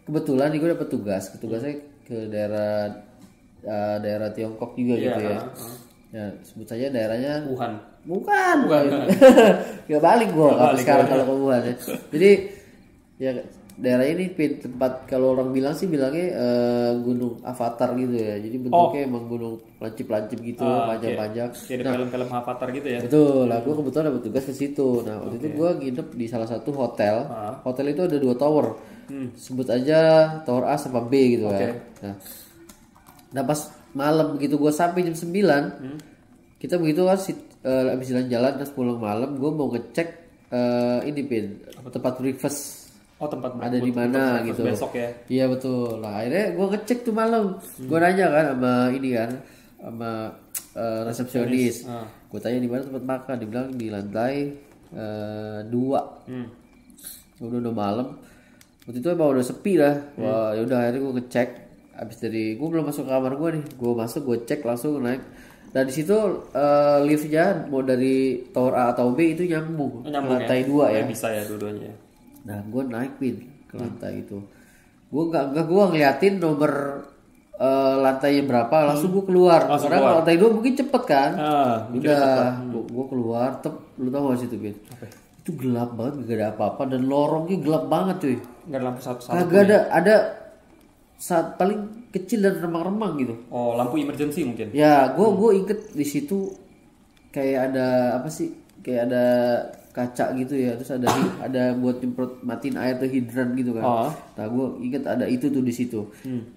Speaker 1: kebetulan nih gue dapet tugasnya ke daerah Tiongkok juga gitu ya. Ya sebut saja daerahnya
Speaker 2: Wuhan.
Speaker 1: Bukan. Ya balik gue sekarang kalau ke Wuhan ya. Jadi ya daerah ini tempat kalau orang bilang sih bilangnya gunung Avatar gitu ya. Jadi bentuknya emang gunung lancip-lancip gitu, panjang-panjang.
Speaker 2: Kayak film-film Avatar gitu ya.
Speaker 1: Betul. Lah gue kebetulan dapat tugas ke situ. Nah waktu itu gue nginep di salah satu hotel. Hotel itu ada 2 tower. Sebut aja tower A sama B gitu kan. Nah pas malam begitu gue sampai jam 9 kita begitu kan habis jalan-jalan terus pulang malam gue mau ngecek ini tempat breakfast.
Speaker 2: Tempat
Speaker 1: ada di mana gitu.
Speaker 2: Besok ya.
Speaker 1: Iya betul. Nah akhirnya gue ngecek tuh malam. Gue nanya kan sama resepsionis. Gue tanya di mana tempat makan. Dibilang di lantai 2. Udah malam. Waktu itu emang udah sepi lah. Wah yaudah akhirnya gue ngecek. Abis dari gue belum masuk ke kamar gue nih. Gue masuk gue cek langsung naik. Nah di situ liftnya mau dari tower A atau B itu nyambung ke lantai 2 ya.
Speaker 2: Bisa ya dua-duanya.
Speaker 1: Nah gue naik ke lantai itu. Gue nggak ngeliatin nomor lantainya berapa, langsung gue keluar. Karena kalau lantai 2 mungkin cepet kan. Udah gue keluar, lu tau gak sih itu Bin? Itu gelap banget, gak ada apa-apa dan lorongnya gelap banget cuy.
Speaker 2: Gak ada lampu satu-satu.
Speaker 1: Kagak ada saat paling kecil dan remang-remang gitu.
Speaker 2: Oh lampu emergency mungkin?
Speaker 1: Ya gue inget di situ kayak ada apa sih? Kayak ada kaca gitu ya, terus ada buat nyemprot matiin air tuh hidran gitu kan. Nah gue inget ada itu tuh di situ.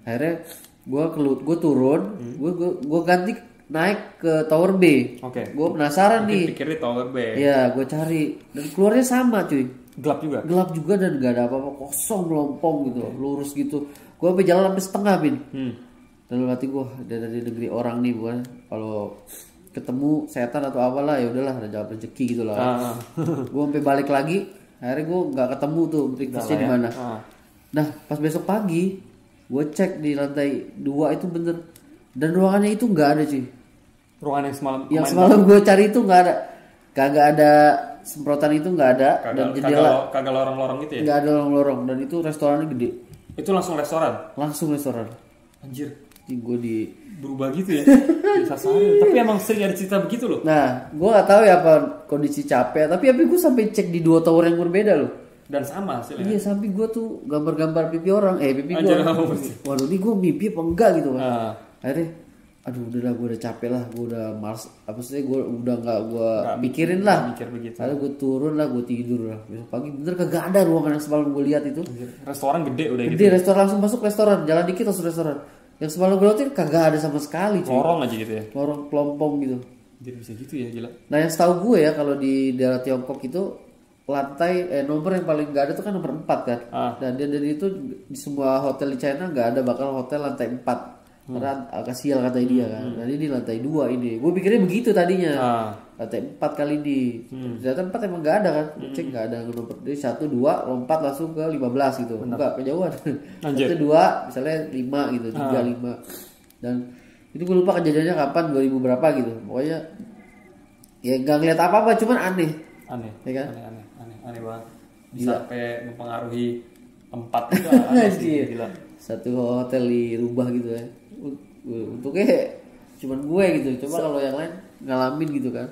Speaker 1: Akhirnya gue turun, gue ganti naik ke tower B. Gue penasaran nih.
Speaker 2: Pikir di tower B.
Speaker 1: Ya gue cari dan keluarnya sama cuy.
Speaker 2: Gelap juga
Speaker 1: Dan gak ada apa-apa, kosong melompong gitu, lurus gitu. Gue sampai jalan sampai setengah Bin. Dalam hati gue dari negeri orang nih bukan kalau ketemu setan atau apalah ya udahlah ada jawab rezeki gitu lah. Gue sampai balik lagi, akhirnya gue nggak ketemu tuh breakfastnya di mana. Nah pas besok pagi gue cek di lantai 2 itu bener dan ruangannya itu nggak ada cuy.
Speaker 2: Ruangan yang
Speaker 1: semalam gue cari itu nggak ada, kagak ada semprotan itu nggak ada dan jendela
Speaker 2: kagak lorong-lorong gitu ya.
Speaker 1: Nggak ada lorong-lorong dan itu restorannya gede.
Speaker 2: Itu langsung restoran.
Speaker 1: Anjir. Gue
Speaker 2: berubah gitu ya. Tapi emang sering ada cerita begitu loh.
Speaker 1: Nah, gue gak tahu ya apa kondisi capek, tapi gue sampai cek di 2 tower yang berbeda loh.
Speaker 2: Dan sama hasilnya.
Speaker 1: Iya, sampai gue tuh gambar-gambar pipi orang, pipi gue. Waduh, ini gue mimpi apa enggak gitu kan. Akhirnya, aduh udahlah gue udah capek lah, gue udah males. Apa sih gue udah nggak mikirin lah. Akhirnya gue turun lah, gue tidur lah. Besok pagi bener kagak ada ruangan yang semalam gue lihat itu.
Speaker 2: Restoran gede udah gitu.
Speaker 1: Gede restoran, langsung masuk restoran, jalan dikit langsung restoran. Yang semalam gue liatin kagak ada sama sekali cuy.
Speaker 2: Lorong aja gitu ya.
Speaker 1: Lorong pelompong gitu.
Speaker 2: Jadi bisa gitu ya gila.
Speaker 1: Nah yang setahu gue ya kalau di daerah Tiongkok itu lantai nomor yang paling gak ada tuh kan nomor 4 kan. Dan itu di semua hotel di China gak ada bakal hotel lantai 4. Karena agak sial kata dia kan. Nah ini di lantai 2 ini. Gue pikirnya begitu tadinya. Lantai 4 kali ini. Ternyata 4 emang gak ada kan. Cek gak ada nomor. Jadi 1, 2 lompat langsung ke 15 gitu. Enggak kejauhan. 1, 2 misalnya 5 gitu. 3, 5. Dan itu gue lupa kejadiannya kapan 2000 berapa gitu. Pokoknya ya gak ngeliat apa-apa cuman aneh. Ya kan?
Speaker 2: Aneh banget. Bisa sampai mempengaruhi tempat itu aneh sih. Gila.
Speaker 1: Satu hotel dirubah gitu ya. Untuknya cuman gue gitu. Coba kalau yang lain ngalamin gitu kan.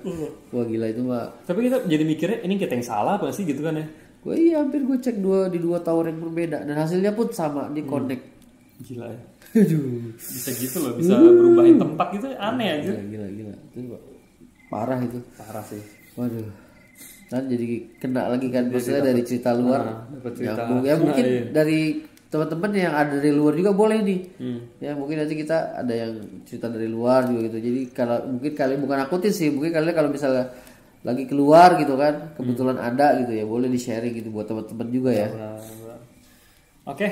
Speaker 1: Wah gila itu mah.
Speaker 2: Tapi kita jadi mikirnya ini kita yang salah apa sih gitu kan ya.
Speaker 1: Gue hampir gue cek di 2 tower yang berbeda dan hasilnya pun sama di connect.
Speaker 2: Gila ya. Aduh. Bisa gitu loh, bisa berubahin tempat gitu aneh aja.
Speaker 1: Gila. Itu parah itu.
Speaker 2: Parah sih.
Speaker 1: Waduh. Dan jadi kena lagi kan maksudnya dari cerita luar. Ya mungkin dari teman-teman yang ada dari luar juga boleh nih. Ya mungkin nanti kita ada yang cerita dari luar juga gitu. Jadi kalau mungkin kalian bukan nakutin sih, mungkin kalian kalau misalnya lagi keluar gitu kan, kebetulan ada gitu ya, boleh di sharing gitu buat teman-teman juga ya.
Speaker 2: Oke,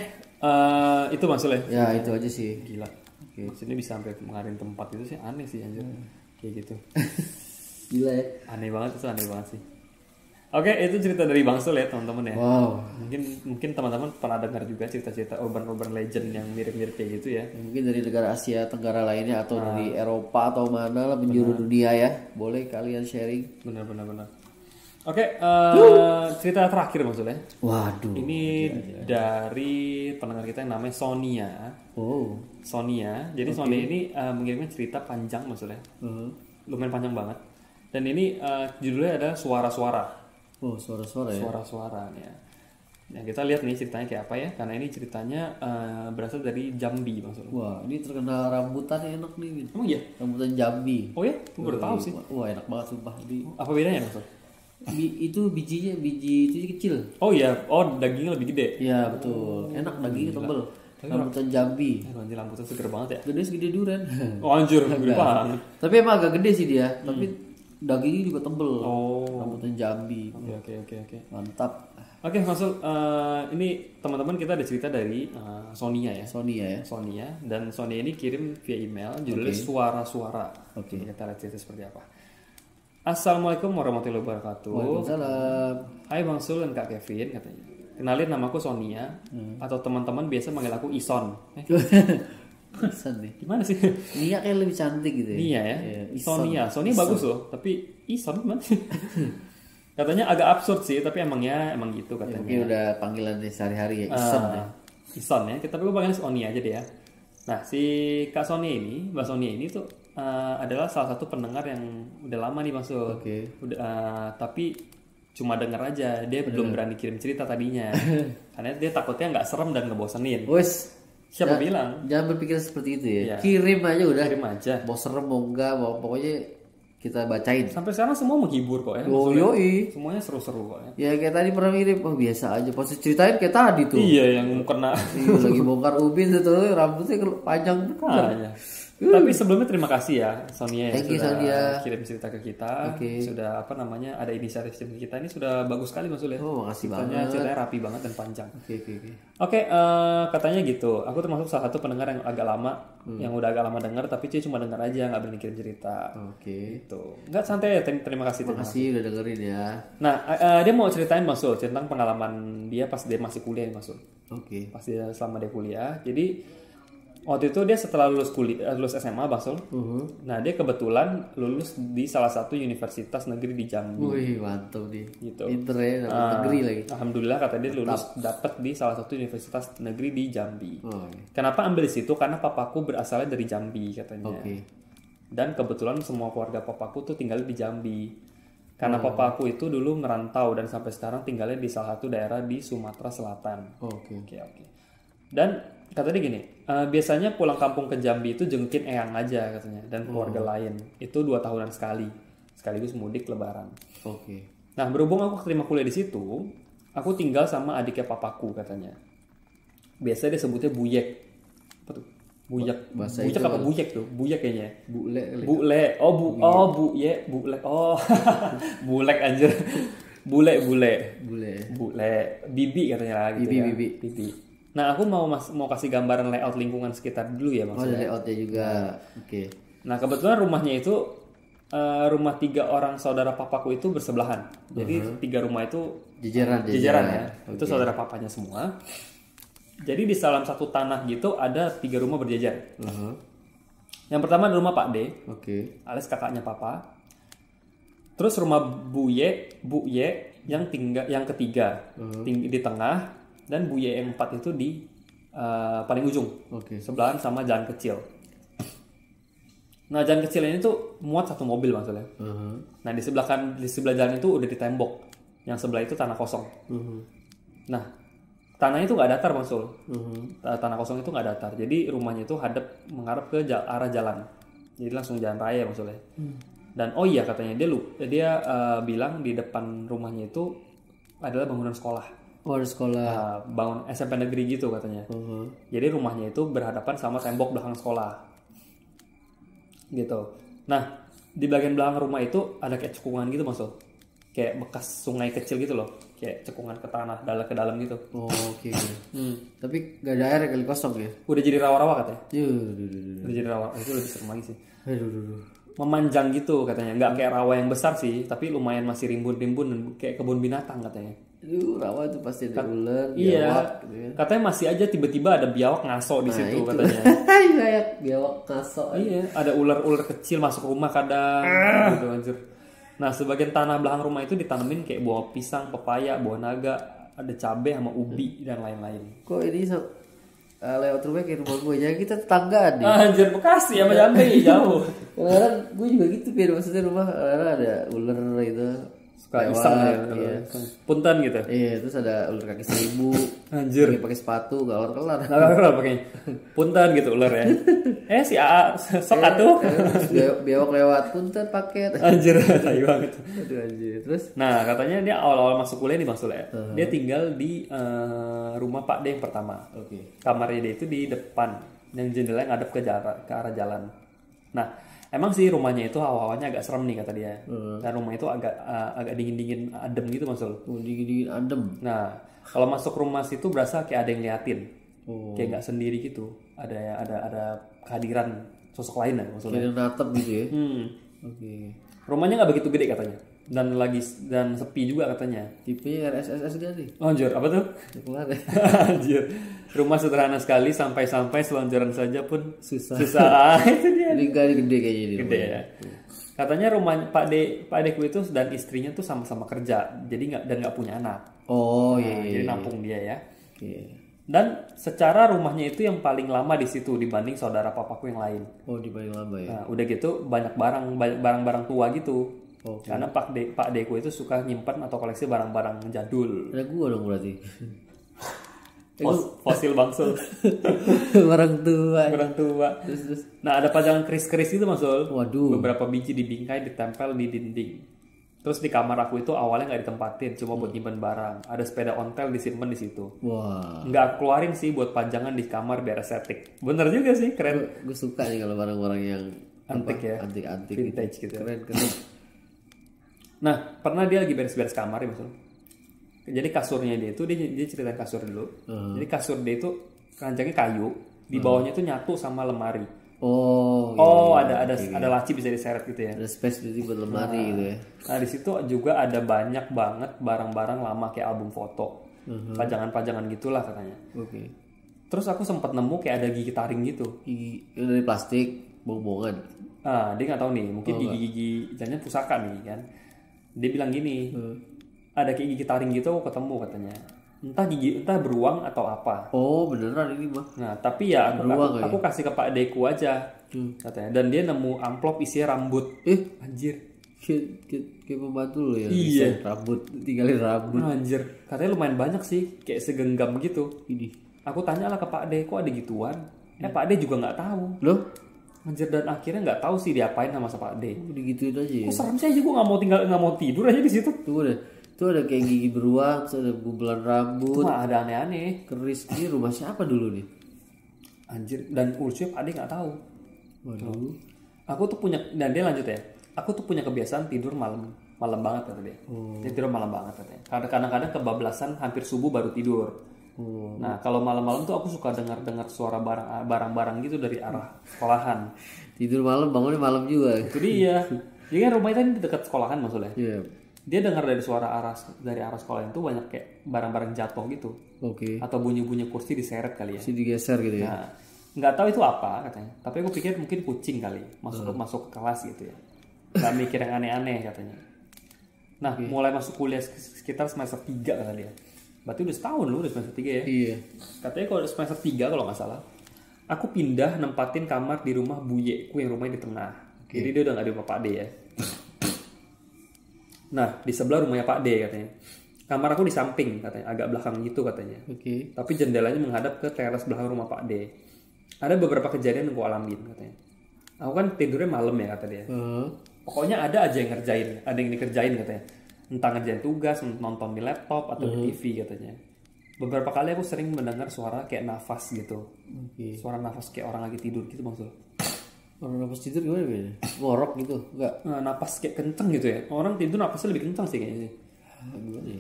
Speaker 2: itu maksudnya.
Speaker 1: Ya itu aja sih.
Speaker 2: Gila. Maksudnya bisa sampai mengarin tempat itu sih aneh sih anjir. Kayak gitu.
Speaker 1: Gila ya.
Speaker 2: Aneh banget sih. Oke, itu cerita dari Bang Sul ya teman-teman ya.
Speaker 1: Wow.
Speaker 2: Mungkin teman-teman pernah dengar juga cerita-cerita urban legend yang mirip-mirip kayak gitu ya.
Speaker 1: Mungkin dari negara Asia Tenggara lainnya atau dari Eropa atau mana lah penjuru dunia ya. Boleh kalian sharing.
Speaker 2: Benar. Oke, cerita terakhir maksudnya.
Speaker 1: Waduh.
Speaker 2: Ini dari pendengar kita yang namanya Sonia.
Speaker 1: Oh.
Speaker 2: Sonia. Jadi Sonia ini mengirimkan cerita panjang maksudnya. Lumayan panjang banget. Dan ini judulnya ada suara-suara.
Speaker 1: Oh, suara-suara ya.
Speaker 2: Suara-suara ya. Nah, kita lihat nih ceritanya kayak apa ya. Karena ini ceritanya berasal dari Jambi maksudnya.
Speaker 1: Wah, ini terkenal rambutan enak nih.
Speaker 2: Emang iya?
Speaker 1: Rambutan Jambi.
Speaker 2: Oh ya? Gue baru tahu sih.
Speaker 1: Wah, enak banget sumpah.
Speaker 2: Apa bedanya maksudnya?
Speaker 1: Itu biji itu kecil.
Speaker 2: Oh iya, dagingnya lebih gede.
Speaker 1: Iya betul, enak dagingnya tebel. Rambutan Jambi.
Speaker 2: Anjir, rambutan seger banget ya.
Speaker 1: Segede durian.
Speaker 2: Oh anjir, gede banget.
Speaker 1: Tapi emang agak gede sih dia, tapi dagingnya juga tebel.
Speaker 2: Oh.
Speaker 1: Rambutan Jambi.
Speaker 2: Oke.
Speaker 1: Mantap.
Speaker 2: Oke, Masul, ini teman-teman kita ada cerita dari Sonia ya. Sonia dan Sonia ini kirim via email judulnya suara-suara. Oke. Kita lihat cerita seperti apa. Assalamualaikum warahmatullahi wabarakatuh.
Speaker 1: Waalaikumsalam.
Speaker 2: Hai Bang Sul dan Kak Kevin katanya. Kenalin namaku Sonia atau teman-teman biasa manggil aku Ison.
Speaker 1: Ison nih.
Speaker 2: Gimana sih?
Speaker 1: Nia kayak lebih cantik gitu ya.
Speaker 2: Nia ya. Sonia bagus loh, tapi Ison gimana? Katanya agak absurd sih, tapi emang gitu katanya.
Speaker 1: Mungkin udah panggilan sehari-hari ya, Ison ya.
Speaker 2: Ison ya, kita panggilnya Sonia aja deh ya. Nah, si Kak Sonia ini, Mbak Sonia ini tuh adalah salah satu pendengar yang udah lama nih masuk. Tapi cuma denger aja, dia belum berani kirim cerita tadinya. Karena dia takutnya nggak serem dan ngebosenin. Siapa bilang?
Speaker 1: Jangan berpikir seperti itu ya. Kirim aja udah.
Speaker 2: Kirim aja.
Speaker 1: Mau serem mau enggak, pokoknya kita bacain.
Speaker 2: Sampai sekarang semua menghibur kok ya.
Speaker 1: Yoi.
Speaker 2: Semuanya seru-seru kok ya.
Speaker 1: Ya kayak tadi pernah ngirim, biasa aja. Pas ceritain kayak tadi tuh.
Speaker 2: Iya, yang kena.
Speaker 1: Lagi bongkar ubin tuh, rambutnya panjang banget.
Speaker 2: Tapi sebelumnya terima kasih ya Sonia yang
Speaker 1: sudah
Speaker 2: kirim cerita ke kita. Sudah ada inisiatif cerita kita ini sudah bagus sekali Mas Sul ya.
Speaker 1: Oh, makasih banget.
Speaker 2: Ceritanya rapi banget dan panjang.
Speaker 1: Oke,
Speaker 2: katanya gitu. Aku termasuk salah satu pendengar yang agak lama, yang udah agak lama dengar tapi dia cuma dengar aja, nggak berani kirim cerita. Gitu. Nggak santai ya. Terima kasih.
Speaker 1: Terima kasih udah dengerin ya.
Speaker 2: Nah, dia mau ceritain Mas Sul tentang pengalaman dia pas dia masih kuliah Mas Sul. Pas dia selama dia kuliah. Jadi waktu itu dia setelah lulus SMA Bang Sul. Nah, dia kebetulan lulus di salah satu universitas negeri di Jambi.
Speaker 1: Wih, mantap nih.
Speaker 2: Gitu.
Speaker 1: Pinter ya, negeri lagi.
Speaker 2: Alhamdulillah kata dia lulus dapat di salah satu universitas negeri di Jambi. Kenapa ambil di situ? Karena papaku berasalnya dari Jambi katanya. Dan kebetulan semua keluarga papaku tuh tinggalnya di Jambi. Karena papaku itu dulu merantau dan sampai sekarang tinggalnya di salah satu daerah di Sumatera Selatan. Oke. Dan kata dia gini, biasanya pulang kampung ke Jambi itu jengukin eyang aja katanya dan keluarga lain. Itu 2 tahunan sekaligus mudik lebaran. Nah, berhubung aku keterima kuliah di situ, aku tinggal sama adiknya papaku katanya. Biasa dia sebutnya Buyek. Apa tuh? Buyak. Buyek apa Buyek tuh? Buyek kayaknya. Bule. Bulek. Oh. Bulek anjir. Bule. Bibi katanya gitu ya. Bibi. Nah, aku mau kasih gambaran layout lingkungan sekitar dulu ya maksudnya.
Speaker 1: Layoutnya juga.
Speaker 2: Nah, kebetulan rumahnya itu rumah 3 orang saudara papaku itu bersebelahan. Jadi 3 rumah itu jejeran ya. Itu saudara papanya semua. Jadi di dalam satu tanah gitu ada 3 rumah berjejer. Yang pertama ada rumah Pak D. Alias kakaknya papa. Terus rumah Bu Ye yang ketiga di tengah. Dan Bu Ye yang 4 itu di paling ujung, sebelahan sama jalan kecil. Nah, jalan kecil ini tuh muat 1 mobil maksudnya. Nah, di sebelah jalan itu udah ditembok. Yang sebelah itu tanah kosong. Nah, tanahnya itu nggak datar Masul. Tanah kosong itu nggak datar. Jadi rumahnya itu menghadap ke arah jalan. Jadi langsung jalan raya maksudnya. Dan katanya dia bilang di depan rumahnya itu adalah bangunan sekolah.
Speaker 1: Ada sekolah.
Speaker 2: Bangun SMP negeri gitu katanya. Jadi rumahnya itu berhadapan sama tembok belakang sekolah. Gitu. Nah, di bagian belakang rumah itu ada kayak cekungan gitu Mas. Kayak bekas sungai kecil gitu loh. Kayak cekungan ke tanah, ke dalam gitu.
Speaker 1: Oh, oke. Tapi gak ada air kali, kosong ya?
Speaker 2: Udah jadi rawa-rawa katanya.
Speaker 1: Yuh.
Speaker 2: Udah jadi rawa. Itu lebih serem lagi sih.
Speaker 1: Aduh.
Speaker 2: Memanjang gitu katanya. Nggak kayak rawa yang besar sih, tapi lumayan masih rimbun-rimbun dan kayak kebun binatang katanya.
Speaker 1: Aduh, rawa itu pasti ada ular,
Speaker 2: Iya.
Speaker 1: biawak gitu ya.
Speaker 2: Katanya masih aja tiba-tiba ada biawak ngaso di situ
Speaker 1: itu.
Speaker 2: katanya.
Speaker 1: Iya, biawak ngaso.
Speaker 2: Iya, ada ular-ular kecil masuk rumah kadang gitu anjir. Nah, sebagian tanah belakang rumah itu ditanemin kayak buah pisang, pepaya, buah naga, ada cabai sama ubi dan lain-lain.
Speaker 1: Kok ini lewat rumah kayak rumah gue, jadi kita tetanggaan nih.
Speaker 2: Anjir, Bekasi sama Jambi jauh.
Speaker 1: Kadang gue juga gitu, biar maksudnya rumah kadang ada ular itu.
Speaker 2: Suka iseng ya.
Speaker 1: Iya.
Speaker 2: Punten gitu.
Speaker 1: Iya, terus ada ular kaki 1000.
Speaker 2: Anjir.
Speaker 1: Pakai sepatu, gak kelar.
Speaker 2: Nggak pakai punten gitu ular ya. Si AA sok atuh.
Speaker 1: Biawak lewat punten paket.
Speaker 2: Anjir, tai banget.
Speaker 1: Aduh anjir. Terus
Speaker 2: Nah, katanya dia awal-awal masuk kuliah nih Mas Sul ya. Dia tinggal di rumah Pak D yang pertama.
Speaker 1: oke.
Speaker 2: Kamarnya dia itu di depan, yang jendelanya ngadep ke arah jalan. Nah, emang sih rumahnya itu awalnya agak serem nih kata dia. Dan rumah itu agak dingin-dingin adem gitu Mas Sul.
Speaker 1: Oh, dingin adem.
Speaker 2: Nah, kalau masuk rumah situ berasa kayak ada yang liatin. Kayak nggak sendiri gitu. Ada kehadiran sosok lain lah maksudnya.
Speaker 1: Kayak natap gitu ya. Oke.
Speaker 2: Rumahnya nggak begitu gede katanya. Dan sepi juga katanya.
Speaker 1: Tipenya RSS gak nih?
Speaker 2: Anjir, apa tuh?
Speaker 1: Kelar ya.
Speaker 2: Anjir. Rumah sederhana sekali sampai selonjoran saja pun
Speaker 1: Susah.
Speaker 2: Itu dia.
Speaker 1: Ini kali gede kayaknya ini.
Speaker 2: Gede ya. Katanya rumah Pak Deku itu dan istrinya tuh sama-sama kerja. Jadi nggak punya anak.
Speaker 1: Oh iya.
Speaker 2: Jadi nampung dia ya.
Speaker 1: Oke.
Speaker 2: Dan secara rumahnya itu yang paling lama di situ dibanding saudara papaku yang lain.
Speaker 1: Oh, di paling lama ya.
Speaker 2: Nah, udah gitu banyak barang tua gitu.
Speaker 1: Oke.
Speaker 2: Karena Pak Deku itu suka nyimpan atau koleksi barang-barang jadul.
Speaker 1: Ada gua dong berarti.
Speaker 2: Fosil bangsul.
Speaker 1: Orang tua.
Speaker 2: Barang tua.
Speaker 1: Terus.
Speaker 2: Nah, ada pajangan keris-keris itu Mas Sul.
Speaker 1: Waduh.
Speaker 2: Beberapa biji dibingkai ditempel di dinding. Terus di kamar aku itu awalnya nggak ditempatin, cuma buat nyimpen barang. Ada sepeda ontel disimpan di situ.
Speaker 1: Wah.
Speaker 2: Nggak aku keluarin sih buat pajangan di kamar biar estetik. Bener juga sih, keren.
Speaker 1: Gue suka nih kalau barang-barang yang
Speaker 2: Antik ya?
Speaker 1: Antik-antik
Speaker 2: Vintage gitu.
Speaker 1: Keren.
Speaker 2: Nah, pernah dia lagi beres-beres kamar ya Mas Sul. Jadi kasurnya dia itu, dia ceritain kasur dulu. Jadi kasur dia itu ranjangnya kayu, di bawahnya itu nyatu sama lemari.
Speaker 1: Oh,
Speaker 2: ada laci bisa diseret gitu ya.
Speaker 1: ada space di buat lemari gitu ya.
Speaker 2: Nah, di situ juga ada banyak banget barang-barang lama kayak album foto. Pajangan-pajangan gitulah katanya.
Speaker 1: Oke.
Speaker 2: Terus aku sempat nemu kayak ada gigi taring gitu.
Speaker 1: Gigi dari plastik, bohong-bohongan.
Speaker 2: Ah, dia nggak tahu nih, mungkin gigi-gigi jangan pusaka nih kan. Dia bilang gini, ada kayak gigi taring gitu aku ketemu katanya. Entah beruang atau apa.
Speaker 1: Oh, beneran ini mah.
Speaker 2: Nah, tapi ya
Speaker 1: Beruang,
Speaker 2: aku kasih ke Pak Deku aja katanya. Dan dia nemu amplop isinya rambut. Anjir.
Speaker 1: Kayak pembantu lo ya.
Speaker 2: Iya.
Speaker 1: Desain rambut, tinggalin rambut.
Speaker 2: Anjir. Katanya lumayan banyak sih, kayak segenggam gitu.
Speaker 1: Ini.
Speaker 2: Aku tanya lah ke Pak D, kok ada gituan? Pak D juga nggak tahu.
Speaker 1: Loh?
Speaker 2: Anjir, dan akhirnya nggak tahu sih diapain sama Pak D.
Speaker 1: Digituin aja ya.
Speaker 2: Kok serem sih aja, gue nggak mau tidur aja di situ.
Speaker 1: Tuh ada kayak gigi beruang, terus ada gumpulan rambut.
Speaker 2: Cuma ada aneh-aneh.
Speaker 1: Keris. Ini rumah siapa dulu nih?
Speaker 2: Anjir, dan urusnya Pak D nggak tahu.
Speaker 1: Waduh.
Speaker 2: Aku tuh punya, dan dia lanjut ya. Aku tuh punya kebiasaan tidur malam banget kata dia. Dia tidur malam banget katanya. Karena kadang-kadang kebablasan hampir subuh baru tidur. Nah, kalau malam-malam tuh aku suka dengar suara barang-barang gitu dari arah sekolahan.
Speaker 1: Tidur malam, bangunnya malam juga.
Speaker 2: Itu dia. Jadi kan rumah itu di dekat sekolahan maksudnya.
Speaker 1: Iya.
Speaker 2: Dia dengar dari suara dari arah sekolah itu banyak kayak barang-barang jatuh gitu.
Speaker 1: Oke.
Speaker 2: Atau bunyi-bunyi kursi diseret kali ya.
Speaker 1: Masih digeser gitu ya.
Speaker 2: Nah, nggak tahu itu apa katanya. Tapi aku pikir mungkin kucing kali masuk ke kelas gitu ya. Nggak mikir yang aneh-aneh katanya. Nah, mulai masuk kuliah sekitar semester 3 kata dia. Berarti udah setahun lu udah semester 3 ya?
Speaker 1: Iya.
Speaker 2: Katanya kalau semester 3 kalau nggak salah, aku pindah nempatin kamar di rumah buyeku yang rumahnya di tengah. Jadi dia udah nggak di rumah Pak D ya. Nah, di sebelah rumahnya Pak D katanya. Kamar aku di samping katanya, agak belakang gitu katanya. Tapi jendelanya menghadap ke teras belakang rumah Pak D. Ada beberapa kejadian yang aku alamin katanya. Aku kan tidurnya malam ya kata dia. Pokoknya ada aja yang dikerjain katanya. Entah ngerjain tugas, nonton di laptop atau di TV katanya. Beberapa kali aku sering mendengar suara kayak nafas gitu. Suara nafas kayak orang lagi tidur gitu maksudnya.
Speaker 1: Orang napas tidur gimana ya? Ngorok gitu, enggak?
Speaker 2: Napas kayak kenceng gitu ya. Orang tidur napasnya lebih kenceng sih kayaknya.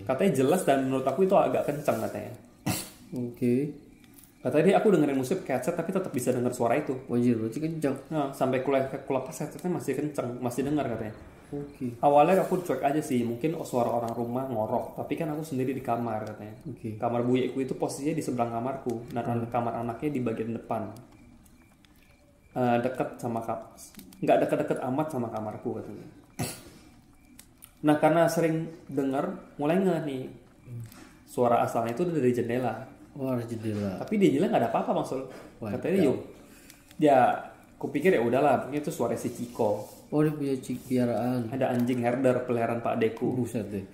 Speaker 2: Katanya jelas dan menurut aku itu agak kenceng katanya.
Speaker 1: Oke.
Speaker 2: Katanya dia aku dengerin musik pakai headset tapi tetap bisa dengar suara itu.
Speaker 1: Wajir berarti kenceng.
Speaker 2: Nah, sampai kulapas headsetnya masih kenceng, masih dengar katanya.
Speaker 1: Oke.
Speaker 2: Awalnya aku cuek aja sih, mungkin suara orang rumah ngorok, tapi kan aku sendiri di kamar katanya.
Speaker 1: Oke.
Speaker 2: Kamar buyekku itu posisinya di seberang kamarku, dan kamar anaknya di bagian depan. Dekat sama nggak dekat-dekat amat sama kamarku katanya. Nah karena sering dengar, mulai nggak nih suara asalnya itu dari jendela.
Speaker 1: Oh, ada jendela.
Speaker 2: Tapi di jendela nggak ada apa-apa maksud. Katanya yuk, ya kupikir ya udahlah, mungkin itu suara si Ciko.
Speaker 1: Oh, dia punya piaraan.
Speaker 2: Ada anjing herder peliharaan Pak Deku.
Speaker 1: Buset deh.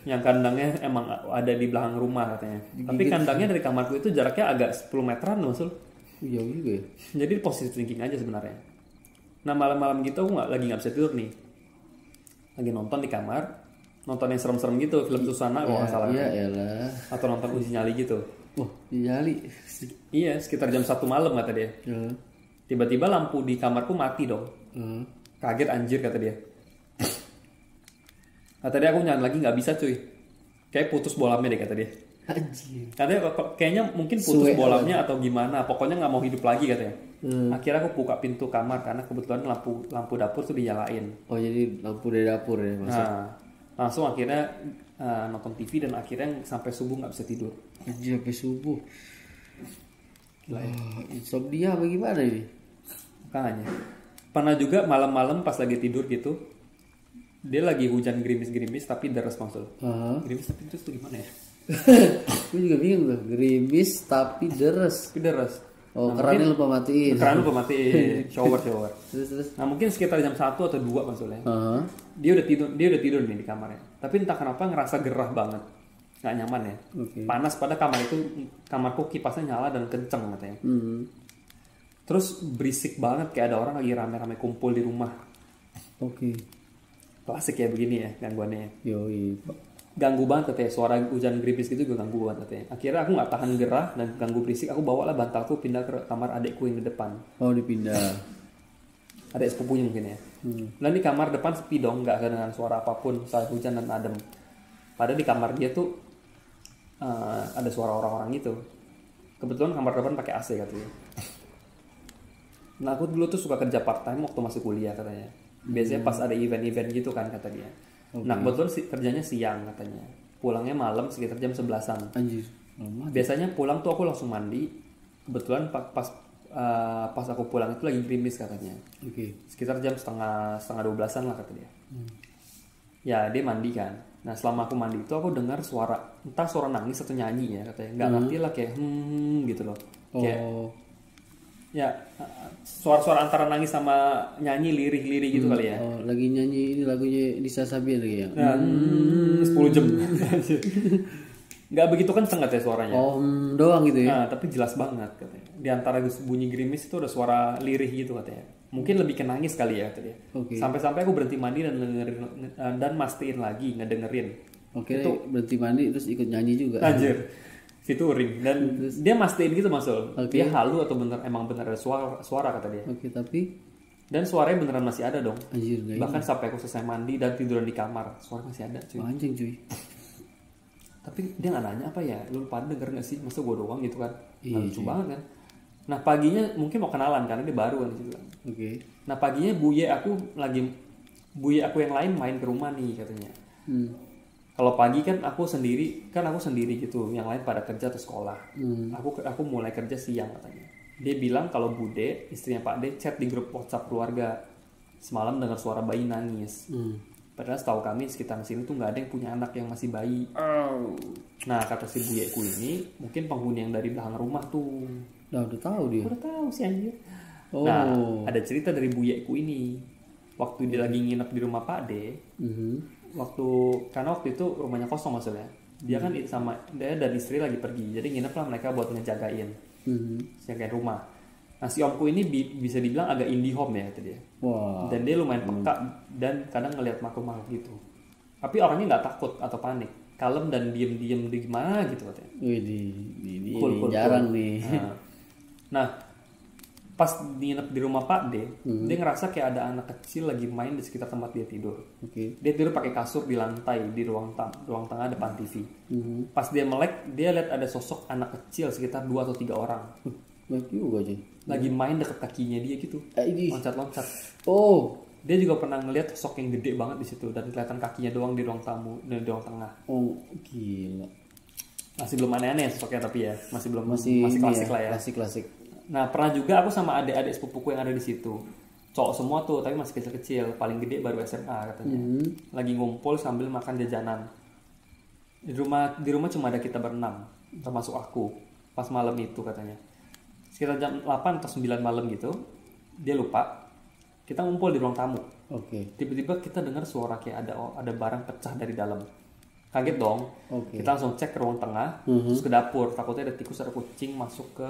Speaker 2: Yang kandangnya emang ada di belakang rumah katanya. Tapi kandangnya dari kamarku itu jaraknya agak 10 meteran maksud.
Speaker 1: Jauh juga ya.
Speaker 2: Jadi positive thinking aja sebenarnya. Nah malam-malam gitu aku lagi nggak bisa tidur nih. Lagi nonton di kamar, nonton yang serem-serem gitu, film Susana kalau nggak salah.
Speaker 1: Iya elah.
Speaker 2: Atau nonton Uji Nyali gitu.
Speaker 1: Oh, nyali.
Speaker 2: Iya, sekitar jam 1 malam kata dia. Tiba-tiba lampu di kamarku mati dong. Kaget anjir kata dia. Kata dia aku nyala lagi nggak bisa cuy. Kayak putus bolamnya deh kata dia.
Speaker 1: Anjir.
Speaker 2: Katanya kayaknya mungkin putus bolamnya atau gimana. Pokoknya nggak mau hidup lagi katanya. Akhirnya aku buka pintu kamar karena kebetulan lampu dapur tuh dinyalain.
Speaker 1: Oh jadi lampu dari dapur ya maksud.
Speaker 2: Nah, langsung akhirnya nonton TV dan akhirnya sampai subuh nggak bisa tidur.
Speaker 1: Anjir sampai subuh. Gila ya. Insomnia apa gimana ini?
Speaker 2: Makanya. Pernah juga malam-malam pas lagi tidur gitu. Dia lagi hujan gerimis-gerimis tapi deras maksud. Gerimis tapi deras tuh gimana ya?
Speaker 1: Gue juga bingung tuh. Gerimis tapi deres.
Speaker 2: Tapi deras.
Speaker 1: Oh, nah, kerannya lupa matiin.
Speaker 2: Keran lupa matiin. Shower.
Speaker 1: Terus.
Speaker 2: Nah, mungkin sekitar jam 1 atau 2 maksudnya. Dia udah tidur nih di kamarnya. Tapi entah kenapa ngerasa gerah banget. Nggak nyaman ya. Panas pada kamarku kipasnya nyala dan kenceng katanya. Terus berisik banget kayak ada orang lagi rame-rame kumpul di rumah. Klasik ya begini ya gangguannya.
Speaker 1: Yoi.
Speaker 2: Ganggu banget katanya, suara hujan gerimis gitu juga ganggu banget katanya. Akhirnya aku nggak tahan gerah dan ganggu berisik, aku bawalah bantalku pindah ke kamar adekku yang di depan.
Speaker 1: Oh dipindah.
Speaker 2: Adek sepupunya mungkin ya. Dan di kamar depan sepi dong, nggak ada dengan suara apapun saat hujan dan adem. Padahal di kamar dia tuh ada suara orang-orang gitu. Kebetulan kamar depan pakai AC katanya. Nah aku dulu tuh suka kerja part time waktu masih kuliah katanya. Biasanya pas ada event-event gitu kan kata dia. Nah kebetulan kerjanya siang katanya. Pulangnya malam sekitar jam 11-an.
Speaker 1: Anjir.
Speaker 2: Biasanya pulang tuh aku langsung mandi. Kebetulan pas aku pulang itu lagi gerimis katanya. Sekitar jam setengah 12-an lah kata dia. Ya dia mandi kan. Nah selama aku mandi itu aku dengar suara, entah suara nangis atau nyanyi ya katanya. Nggak ngerti lah kayak gitu loh. Kayak ya suara-suara antara nangis sama nyanyi lirih-lirih gitu kali ya.
Speaker 1: Oh, lagi nyanyi ini lagunya Nisa Sabian lagi ya.
Speaker 2: 10 jam. Nggak begitu kenceng katanya suaranya.
Speaker 1: Doang gitu ya.
Speaker 2: Nah, tapi jelas banget katanya. Di antara bunyi gerimis itu ada suara lirih gitu katanya. Mungkin lebih ke nangis kali ya katanya. Sampai-sampai aku berhenti mandi dan dan mastiin lagi ngedengerin.
Speaker 1: Itu berhenti mandi terus ikut nyanyi juga.
Speaker 2: Anjir. Featuring dan dia mastiin gitu maksud. Dia halu atau emang bener ada suara kata dia.
Speaker 1: Tapi
Speaker 2: dan suaranya beneran masih ada dong.
Speaker 1: Anjir,
Speaker 2: bahkan sampai aku selesai mandi dan tiduran di kamar, suara masih ada cuy.
Speaker 1: Anjing cuy.
Speaker 2: Tapi dia nggak nanya apa ya, lu pada denger nggak sih, masa gue doang gitu kan. Lucu banget kan. Nah paginya mungkin mau kenalan karena dia baru kan gitu kan. Nah paginya buye aku yang lain main ke rumah nih katanya. Kalau pagi kan aku sendiri gitu, yang lain pada kerja atau sekolah. Aku mulai kerja siang katanya. Dia bilang kalau Bude, istrinya Pak D, chat di grup WhatsApp keluarga semalam dengar suara bayi nangis. Padahal setahu kami sekitar sini tuh nggak ada yang punya anak yang masih bayi. Nah kata si buyeku ini mungkin penghuni yang dari belakang rumah tuh.
Speaker 1: Udah tahu dia.
Speaker 2: Udah tahu sih anjir. Nah ada cerita dari buyeku ini. Waktu dia lagi nginep di rumah Pak D. Karena waktu itu rumahnya kosong maksudnya. Dia kan dia dan istri lagi pergi. Jadi nginep lah mereka buat ngejagain. Jagain rumah. Nah si omku ini bisa dibilang agak indie home ya kata dia. Dan dia lumayan peka dan kadang ngelihat makhluk-makhluk gitu. Tapi orangnya nggak takut atau panik, kalem dan diem di gimana gitu katanya.
Speaker 1: Ini jarang nih.
Speaker 2: Nah pas nginep di rumah Pak D, dia ngerasa kayak ada anak kecil lagi main di sekitar tempat dia tidur. Dia tidur pakai kasur di lantai di ruang tengah depan TV. Pas dia melek, dia lihat ada sosok anak kecil sekitar 2 atau 3 orang. Lagi main deket kakinya dia gitu, loncat-loncat. Oh, dia juga pernah ngeliat sosok yang gede banget di situ dan kelihatan kakinya doang di ruang tamu dan di ruang tengah.
Speaker 1: Oh, gila.
Speaker 2: Masih belum aneh-aneh sosoknya tapi ya, masih klasik lah ya.
Speaker 1: Klasik.
Speaker 2: Nah, pernah juga aku sama adik-adik sepupuku yang ada di situ. Cowok semua tuh, tapi masih kecil-kecil. Paling gede baru SMA katanya. Lagi ngumpul sambil makan jajanan. Di rumah cuma ada kita berenam, termasuk aku. Pas malam itu katanya. Sekitar jam 8 atau 9 malam gitu, dia lupa. Kita ngumpul di ruang tamu. Tiba-tiba kita dengar suara kayak ada barang pecah dari dalam. Kaget dong. Kita langsung cek ke ruang tengah, terus ke dapur. Takutnya ada tikus atau kucing masuk ke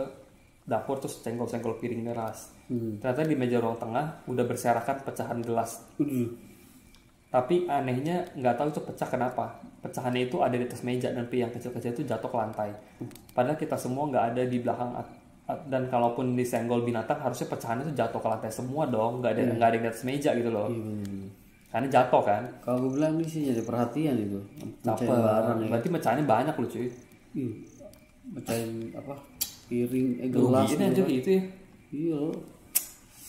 Speaker 2: dapur terus senggol-senggol piring gelas. Ternyata di meja ruang tengah udah berserakan pecahan gelas. Tapi anehnya nggak tahu itu pecah kenapa. Pecahannya itu ada di atas meja dan yang kecil-kecil itu jatuh ke lantai. Padahal kita semua nggak ada di belakang, dan kalaupun disenggol binatang harusnya pecahannya itu jatuh ke lantai semua dong. Nggak ada di atas meja gitu loh. Karena jatuh kan.
Speaker 1: Kalau gue bilang ini sih jadi perhatian itu.
Speaker 2: Berarti pecahannya banyak loh cuy.
Speaker 1: Pecahin apa? Piring, gelas
Speaker 2: gitu ya. Iya.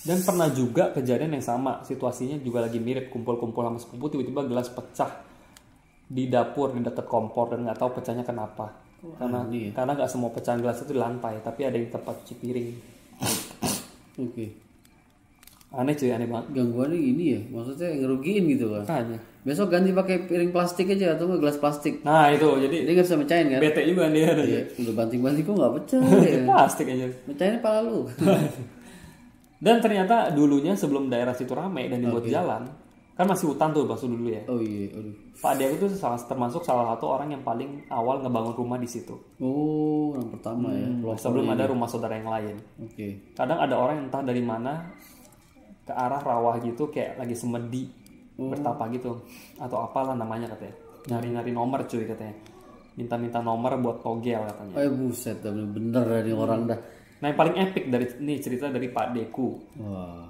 Speaker 2: Dan pernah juga kejadian yang sama, situasinya juga lagi mirip, kumpul-kumpul sama sepupu, tiba-tiba gelas pecah di dapur di dekat kompor dan nggak tahu pecahnya kenapa. Karena nggak semua pecahan gelas itu di lantai, tapi ada di tempat cuci piring. Aneh cuy, aneh banget.
Speaker 1: Gangguannya gini ya, maksudnya ngerugiin gitu kan.
Speaker 2: Makanya.
Speaker 1: Besok ganti pakai piring plastik aja atau gelas plastik.
Speaker 2: Nah itu, jadi
Speaker 1: dia nggak bisa mecahin kan?
Speaker 2: Bete juga dia.
Speaker 1: Iya, udah banting-banting kok nggak pecah. Ya.
Speaker 2: Plastik aja.
Speaker 1: Mecahinnya pala lu.
Speaker 2: Dan ternyata dulunya sebelum daerah situ ramai dan dibuat jalan, kan masih hutan tuh Bakso dulu ya.
Speaker 1: Oh iya,
Speaker 2: Pak Ade itu termasuk salah satu orang yang paling awal ngebangun rumah di situ.
Speaker 1: Oh, yang pertama ya.
Speaker 2: Sebelum ada rumah saudara yang lain. Kadang ada orang yang entah dari mana ke arah rawa gitu kayak lagi semedi bertapa gitu atau apalah namanya katanya, nyari nomor cuy katanya, minta nomor buat togel katanya.
Speaker 1: Buset, bener dari orang dah.
Speaker 2: Nah yang paling epic dari ini cerita dari Pak Deku.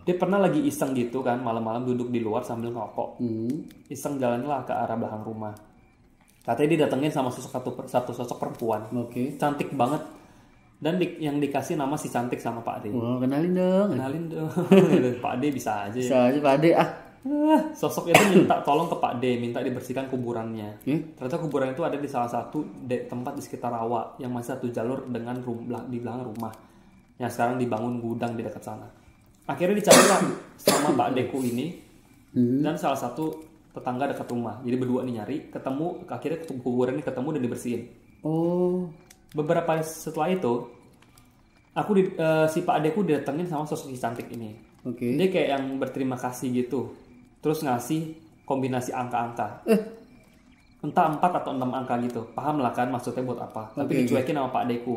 Speaker 2: Dia pernah lagi iseng gitu kan, malam-malam duduk di luar sambil ngerokok. Iseng jalanlah ke arah belakang rumah. Katanya dia datengin sama satu sosok perempuan, cantik banget. Dan yang dikasih nama si cantik sama Pak Ade.
Speaker 1: Kenalin dong.
Speaker 2: Pak Ade bisa aja.
Speaker 1: Bisa aja Pak Ade.
Speaker 2: Sosok itu minta tolong ke Pak D, minta dibersihkan kuburannya. Ternyata kuburan itu ada di salah satu tempat di sekitar rawa yang masih satu jalur dengan di belakang rumah yang sekarang dibangun gudang di dekat sana. Akhirnya dicarilah sama Pak Deku ini dan salah satu tetangga dekat rumah. Jadi berdua nih nyari, ketemu, akhirnya kuburan ini ketemu dan dibersihin. Beberapa setelah itu, si Pak Deku didatengin sama sosok si cantik ini. Dia kayak yang berterima kasih gitu. Terus ngasih kombinasi angka-angka. Entah 4 atau 6 angka gitu. Paham lah kan maksudnya buat apa. Tapi dicuekin sama Pak Deku.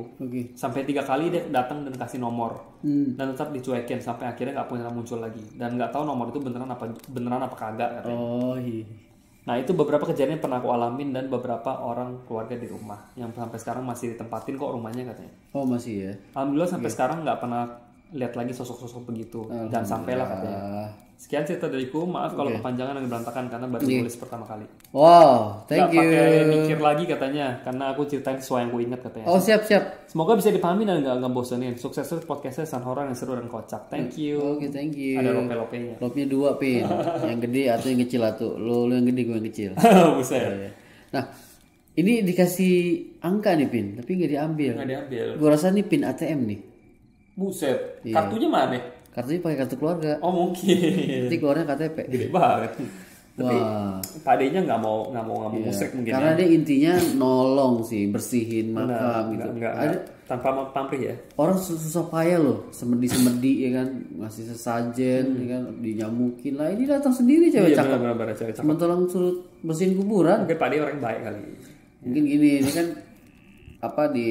Speaker 2: Sampai 3 kali dia datang dan kasih nomor. Dan tetap dicuekin sampai akhirnya nggak pernah muncul lagi. Dan nggak tahu nomor itu beneran apa kagak katanya. Nah itu beberapa kejadian yang pernah aku alamin dan beberapa orang keluarga di rumah. Yang sampai sekarang masih ditempatin kok rumahnya katanya.
Speaker 1: Masih ya.
Speaker 2: Alhamdulillah sampai sekarang nggak pernah lihat lagi sosok-sosok begitu. Jangan sampai lah katanya. Sekian cerita dariku, maaf kalau kepanjangan dan berantakan karena baru nulis pertama kali.
Speaker 1: Wow, thank you.
Speaker 2: Gak pakai mikir lagi katanya, karena aku ceritain sesuai yang aku ingat katanya.
Speaker 1: Siap.
Speaker 2: Semoga bisa dipahami dan gak ngebosenin. Sukses terus podcastnya San Horor yang seru dan kocak. Thank you.
Speaker 1: Thank you.
Speaker 2: Ada lope-lopenya.
Speaker 1: Lopenya 2 Pin, yang gede atau yang kecil atau lu yang gede gue yang kecil.
Speaker 2: Buset.
Speaker 1: Nah, ini dikasih angka nih Pin, tapi nggak diambil. Gue rasa nih Pin ATM nih.
Speaker 2: Buset. Kartunya mana?
Speaker 1: Kartunya pakai kartu keluarga.
Speaker 2: Mungkin.
Speaker 1: Nanti keluarnya KTP.
Speaker 2: Gede banget. Tapi Pak D-nya nggak mau musrik mungkin.
Speaker 1: Karena dia intinya nolong sih, bersihin makam gitu.
Speaker 2: Ada tanpa pamrih ya.
Speaker 1: Orang susah payah loh, semedi ya kan, ngasih sesajen, ya kan, dinyamukin lah. Ini datang sendiri cewek cakep. Sementara suruh bersihin kuburan.
Speaker 2: Mungkin Pak D orang baik kali.
Speaker 1: Mungkin gini, ini kan di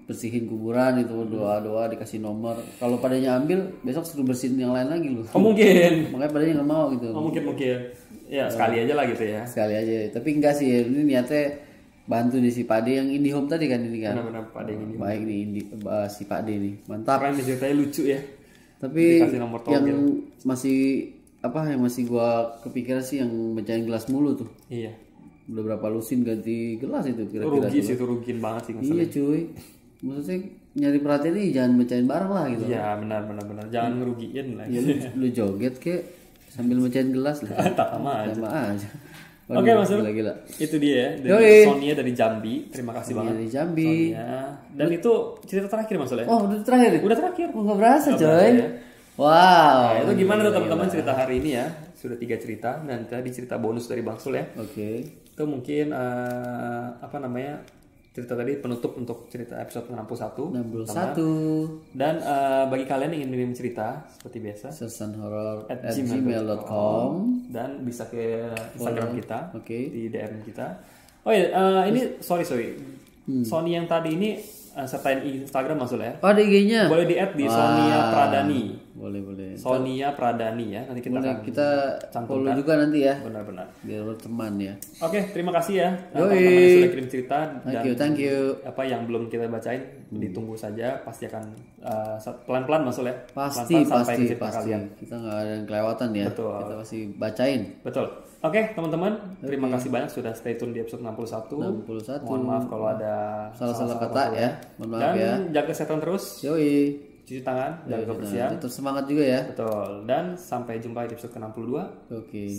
Speaker 1: bersihin kuburan itu doa dikasih nomor. Kalau padanya ambil besok suruh bersihin yang lain lagi loh.
Speaker 2: Mungkin.
Speaker 1: Makanya padanya nggak mau gitu.
Speaker 2: Mungkin. Ya sekali aja lah gitu ya.
Speaker 1: Sekali aja. Tapi enggak sih. Ini niatnya bantu di si Pade yang IndiHome tadi kan ini kan.
Speaker 2: Benar Pade ini.
Speaker 1: Baik nih si Pade nih. Mantap.
Speaker 2: Keren ceritanya lucu ya.
Speaker 1: Tapi
Speaker 2: dikasih nomor togel.
Speaker 1: yang masih gua kepikiran sih yang mecahin gelas mulu tuh.
Speaker 2: Iya.
Speaker 1: Udah berapa lusin ganti gelas itu kira-kira.
Speaker 2: Rugi sih, itu rugiin banget sih masalah.
Speaker 1: Iya cuy. Maksudnya nyari perhatian nih jangan mecahin barang lah gitu.
Speaker 2: Iya benar. Jangan ngerugiin lah.
Speaker 1: Ya, lu joget kek sambil mecahin gelas lah.
Speaker 2: Tak sama aja.
Speaker 1: Sama aja.
Speaker 2: Oke Mas Ul,
Speaker 1: Gila.
Speaker 2: itu dia ya dari Sonia dari Jambi. Terima kasih banget.
Speaker 1: Dari Jambi.
Speaker 2: Sonia. Dan itu cerita terakhir Mas Ul ya.
Speaker 1: Oh udah terakhir?
Speaker 2: Udah terakhir.
Speaker 1: Oh nggak berasa coy.
Speaker 2: Ya.
Speaker 1: Wow.
Speaker 2: Nah, itu gimana tuh teman-teman cerita hari ini ya? Sudah 3 cerita dan tadi cerita bonus dari Bang Sul ya.
Speaker 1: Oke.
Speaker 2: Itu mungkin cerita tadi penutup untuk cerita episode 61. Dan bagi kalian yang ingin mengirim cerita seperti biasa,
Speaker 1: sersanhorror@gmail.com
Speaker 2: dan bisa ke Instagram kita, di DM kita. Oh iya, ini sorry. Sony yang tadi ini sertain Instagram masuk ya.
Speaker 1: Oh ada IG-nya.
Speaker 2: Boleh di-add di Sonia Pradani.
Speaker 1: Boleh.
Speaker 2: Sonia Pradani ya. Nanti kita akan
Speaker 1: follow juga nanti ya.
Speaker 2: Benar.
Speaker 1: Biar berteman ya.
Speaker 2: Oke, terima kasih ya teman-teman yang sudah kirim cerita.
Speaker 1: Thank you.
Speaker 2: Apa yang belum kita bacain ditunggu saja, pasti akan pelan-pelan masuk ya.
Speaker 1: Pasti.
Speaker 2: Kalian.
Speaker 1: Kita nggak ada yang kelewatan ya.
Speaker 2: Betul.
Speaker 1: Kita pasti bacain.
Speaker 2: Betul. Oke, teman-teman, terima kasih banyak sudah stay tune di episode 61. Mohon maaf kalau ada
Speaker 1: salah kata ya. Mohon maaf
Speaker 2: dan
Speaker 1: ya.
Speaker 2: Jaga kesehatan terus. Cuci tangan, jaga kebersihan.
Speaker 1: Tetap semangat juga ya.
Speaker 2: Betul. Dan sampai jumpa di episode ke-62.
Speaker 1: Oke.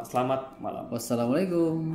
Speaker 2: Selamat malam.
Speaker 1: Wassalamualaikum.